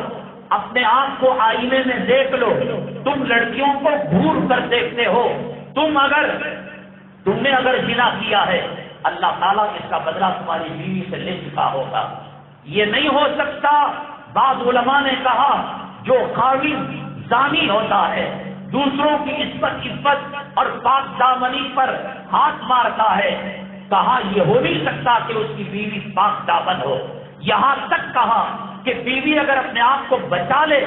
اپنے آپ کو آئینے میں دیکھ لو، تم لڑکیوں کو گھور کر دیکھتے ہو، تم نے اگر زنا کیا ہے اللہ تعالیٰ اس کا بدلہ تمہاری بیوی سے لے چکا ہوگا۔ یہ نہیں ہو سکتا، بعض علماء نے کہا جو خاوند زانی ہوتا ہے، دوسروں کی عزت اور پاک دامنی پر ہاتھ مارتا ہے، کہا یہ ہو نہیں سکتا کہ اس کی بیوی پاک دامن ہو۔ یہاں تک کہا کہ بیوی اگر اپنے آپ کو بچا لے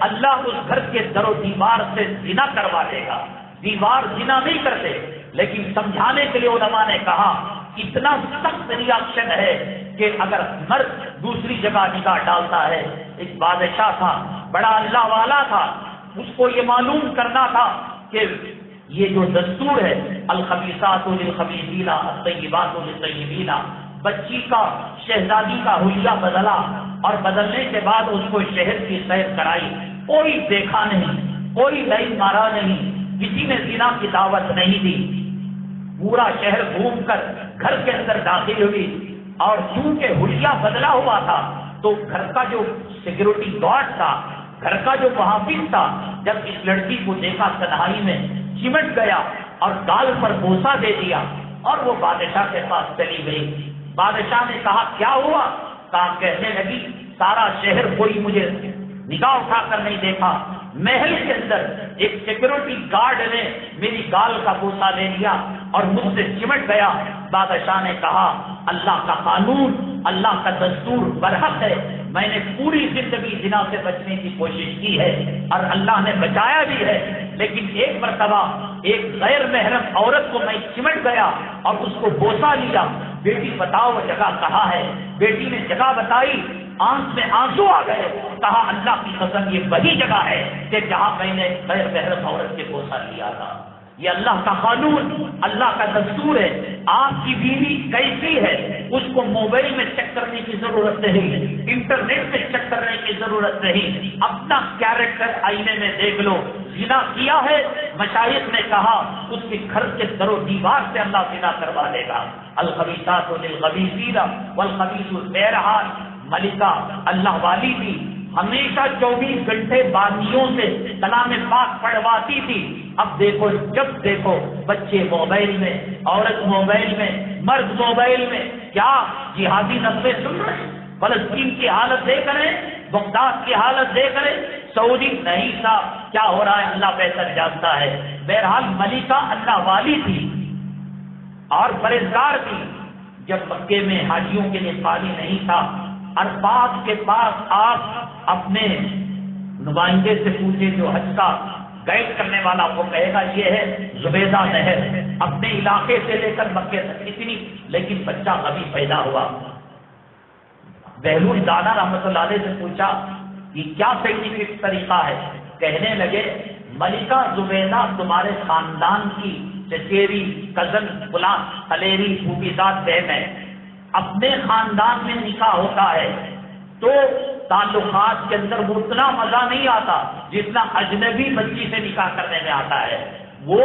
اللہ اس گھر کے در و دیوار سے زنا کروا دے گا۔ دیوار زنا نہیں کرتے، لیکن سمجھانے کے لیے علماء نے کہا اتنا سخت ریاکشن ہے کہ اگر مرد دوسری جگہ نگاہ ڈالتا ہے، ایک بادشاہ تھا، بڑا اللہ والا تھا، اس کو یہ معلوم کرنا تھا کہ یہ جو دستور ہے الخبیثات للخبیثین الطیبات للطیبین، بچی کا شہزادی کا حلیہ بدلا اور بدلنے کے بعد اس کو شہر کی سیر کرائی، کوئی دیکھا نہیں، کوئی لائن مارا نہیں، کسی نے زنا کی دعوت نہیں دی، پورا شہر گھوم کر گھر کے اندر داخل ہوئی، اور چونکہ حلیہ بدلا ہوا تھا تو گھر کا جو سیکورٹی گارڈ تھا، گھر کا جو محافظ تھا، جب اس لڑکی کو دیکھا تنہائی میں چمٹ گیا اور گال پر بوسہ دے دیا اور وہ بادشاہ کے پاس چلی گئی۔ بادشاہ نے کہا کیا ہوا؟ کہا کہنے لگی سارا شہر کوئی مجھے نگاہ اٹھا کر نہیں دیکھا، محل کے اندر ایک سیکورٹی گارڈ نے میری گال کا بوسہ لے لیا اور مجھ سے چمٹ گیا۔ بادشاہ نے کہا اللہ کا قانون، اللہ کا دستور برحق ہے، میں نے پوری زندگی زنا سے بچنے کی کوشش کی ہے اور اللہ نے بچایا بھی ہے، لیکن ایک مرتبہ ایک غیر محرم عورت کو میں چمٹ گیا اور اس کو بوسہ لیا۔ بیٹی بتاؤ وہ جگہ کہاں ہے؟ بیٹی نے جگہ بتائی، آنکھ میں آنسو آ گئے، کہا اللہ کی قسم یہ وہی جگہ ہے کہ جہاں میں نے غیر محرم عورت کے بوسہ لیا تھا۔ یہ اللہ کا قانون، اللہ کا دستور ہے۔ آپ کی بیوی کیسی ہے اس کو موبائل میں چیک کرنے کی ضرورت نہیں، انٹرنیٹ میں چیک کرنے کی ضرورت نہیں، اپنا کیریکٹر آئینے میں دیکھ لو۔ زنا کیا ہے، مشائخ نے کہا اس کے گھر کے در و دیوار سے اللہ زنا کروا دے گا۔ الخبیثات للخبیثین والخبیثون، بہرحال ملکہ اللہ والی تھی، ہمیشہ 24 گھنٹے بانیوں سے کلام پاک پڑھواتی تھی۔ اب دیکھو جب دیکھو بچے موبائل میں، عورت موبائل میں، مرد موبائل میں، کیا جہادی نغمے سن رہے ہیں؟ فلسطین کی حالت دیکھ رہے ہیں، بغداد کی حالت دیکھ رہے ہیں، سعودی نہیں صاحب کیا ہو رہا ہے اللہ بہتر جانتا ہے۔ بہرحال ملکہ اللہ والی تھی اور پرہیزگار تھی۔ جب مکے میں حاجیوں کے لیے پانی نہیں تھا، عرفات کے پاس آپ اپنے نمائندے سے پوچھے جو حج کا گائیڈ کرنے والا، وہ کہے گا یہ ہے زبیدہ نہر، اپنے علاقے سے لے کر مکے تک اتنی، لیکن بچہ ابھی پیدا ہوا۔ بہلول دانا رحمۃ اللہ علیہ سے پوچھا کہ کیا سائنٹیفک طریقہ ہے؟ کہنے لگے ملکہ زبیدہ تمہارے خاندان کی چچیری، کزن، فلاں، خلیری، پھوپھی زاد بہن ہے، اپنے خاندان میں نکاح ہوتا ہے تو تعلقات کے اندر اتنا مزہ نہیں آتا جتنا اجنبی بچی سے نکاح کرنے میں آتا ہے۔ وہ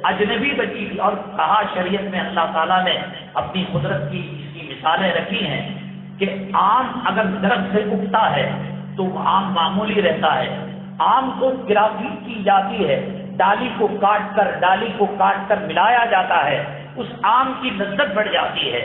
اجنبی بچی، اور کہا شریعت میں اللہ تعالیٰ نے اپنی قدرت کی اس کی مثالیں رکھی ہیں کہ آم اگر درخت سے اگتا ہے تو آم معمولی رہتا ہے، آم کو گرافٹ کی جاتی ہے، ڈالی کو کاٹ کر ملایا جاتا ہے، اس آم کی لذت بڑھ جاتی ہے۔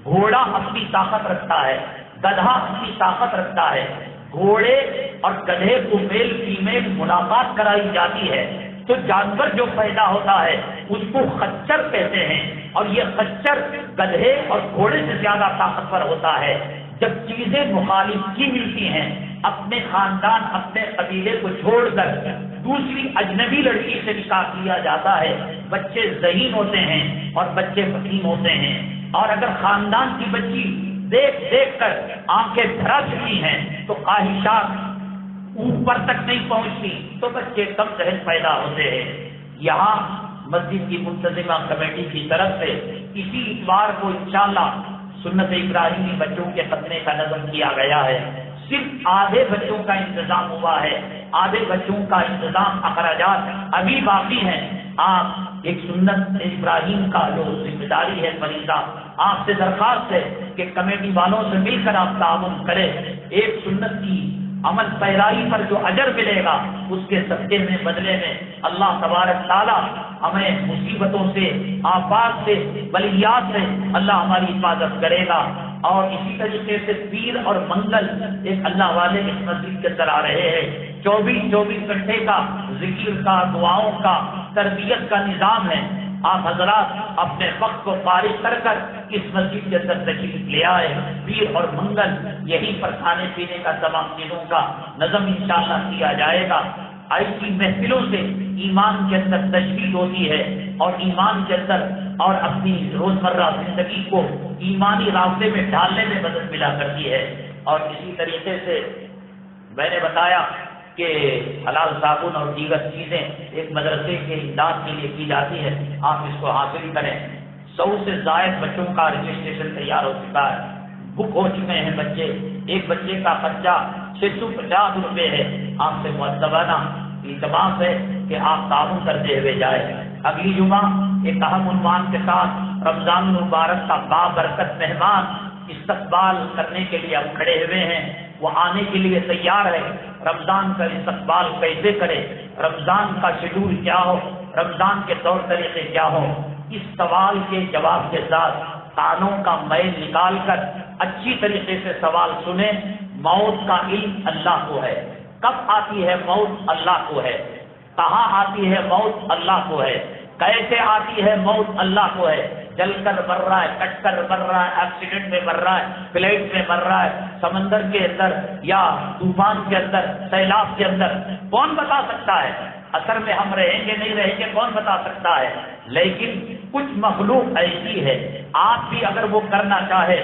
گھوڑا اپنی طاقت رکھتا ہے، گدھا اپنی طاقت رکھتا ہے، گھوڑے اور گدھے کو میل فیمیل ملاقات کرائی جاتی ہے تو جانور جو پیدا ہوتا ہے اس کو خچر کہتے ہیں، اور یہ خچر گدھے اور گھوڑے سے زیادہ طاقتور ہوتا ہے۔ جب چیزیں مخالف کی ملتی ہیں، اپنے خاندان اپنے قبیلے کو چھوڑ کر دوسری اجنبی لڑکی سے نکاح کیا جاتا ہے، بچے ذہین ہوتے ہیں اور بچے فہیم ہوتے ہیں، اور اگر خاندان کی بچی دیکھ دیکھ کر آنکھیں بھرا چکی ہیں تو خواہشات اوپر تک نہیں پہنچتی تو بچے کم ذہن پیدا ہوتے ہیں۔ یہاں مسجد کی منتظمہ کمیٹی کی طرف سے اسی اتوار کو انشاءاللہ سنت ابراہیمی بچوں کے ختنے کا نظم کیا گیا ہے۔ صرف آدھے بچوں کا انتظام ہوا ہے، آدھے بچوں کا انتظام اخراجات ابھی باقی ہیں۔ آپ ایک سنت ابراہیم کا جو ذمہ داری ہے فریضہ، آپ سے درخواست ہے کہ کمیٹی والوں سے مل کر آپ تعاون کریں۔ ایک سنت کی عمل پیرائی پر جو اجر ملے گا اس کے صدقے میں بدلے میں اللہ تبارک تعالیٰ ہمیں مصیبتوں سے، آفات سے، بلیات سے اللہ ہماری حفاظت کرے گا۔ اور اسی طریقے سے پیر اور منگل ایک اللہ والے اس مسجد کے اندر آ رہے ہیں، 24 گھنٹے کا ذکر کا، دعاؤں کا، تربیت کا نظام ہے۔ آپ حضرات اپنے وقت کو فارغ کر کر اس مسجد کے اندر تشریف لے آئے۔ پیر اور منگل یہیں پر کھانے پینے کا تمام چیزوں کا نظم انشاءاللہ کیا جائے گا۔ ایسی محفلوں سے ایمان کے اندر تجدید ہوتی ہے اور ایمان کے اندر اور اپنی روزمرہ زندگی کو ایمانی راستے میں ڈالنے میں مدد ملا کرتی ہے۔ اور اسی طریقے سے میں نے بتایا کہ حلال صابن اور دیگر چیزیں ایک مدرسے کے امداد کے لیے کی جاتی ہے، آپ اس کو حاصل کریں۔ 100 سے زائد بچوں کا رجسٹریشن تیار ہو چکا ہے، بک ہو چکے ہیں بچے، ایک بچے کا خرچہ 650 روپے ہے۔ آپ سے مؤدبانہ التماس ہے کہ آپ تعاون کرتے ہوئے جائیں۔ اگلی جمعہ ایک اہم عنوان کے ساتھ رمضان المبارک کا بابرکت مہمان استقبال کرنے کے لیے ہم کھڑے ہوئے ہیں، وہ آنے کے لیے تیار ہے۔ رمضان کا استقبال کیسے کرے، رمضان کا شیڈول کیا ہو، رمضان کے طور طریقے کیا ہو، اس سوال کے جواب کے ساتھ کانوں کا میل نکال کر اچھی طریقے سے سوال سنیں۔ موت کا علم اللہ کو ہے، کب آتی ہے موت اللہ کو ہے، کہاں آتی ہے موت اللہ کو ہے، کیسے آتی ہے موت اللہ کو ہے۔ جل کر مر رہا ہے، کٹ کر مر رہا ہے، ایکسیڈنٹ میں مر رہا ہے، فلیٹ میں مر رہا ہے، سمندر کے اندر یا طوفان کے اندر، سیلاب کے اندر، کون بتا سکتا ہے؟ اثر میں ہم رہیں گے نہیں رہیں گے کون بتا سکتا ہے؟ لیکن کچھ مخلوق ایسی ہے، آپ بھی اگر وہ کرنا چاہے،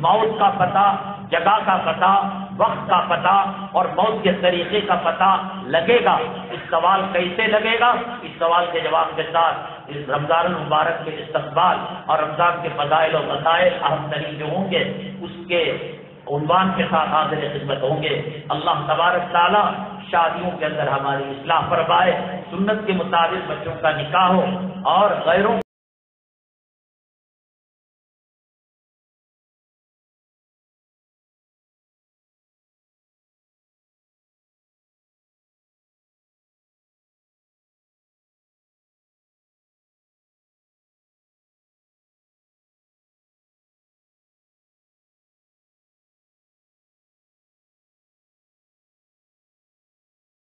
موت کا پتہ، جگہ کا پتہ، وقت کا پتہ اور موت کے طریقے کا پتہ لگے گا۔ اس سوال کیسے لگے گا؟ اس سوال کے جواب کے ساتھ اس رمضان المبارک کے استقبال اور رمضان کے فضائل و مسائل اہم ترین جو ہوں گے اس کے عنوان کے ساتھ حاضر خدمت ہوں گے۔ اللہ تبارک تعالیٰ شادیوں کے اندر ہماری اصلاح فرمائے، سنت کے مطابق بچوں کا نکاح ہو اور غیروں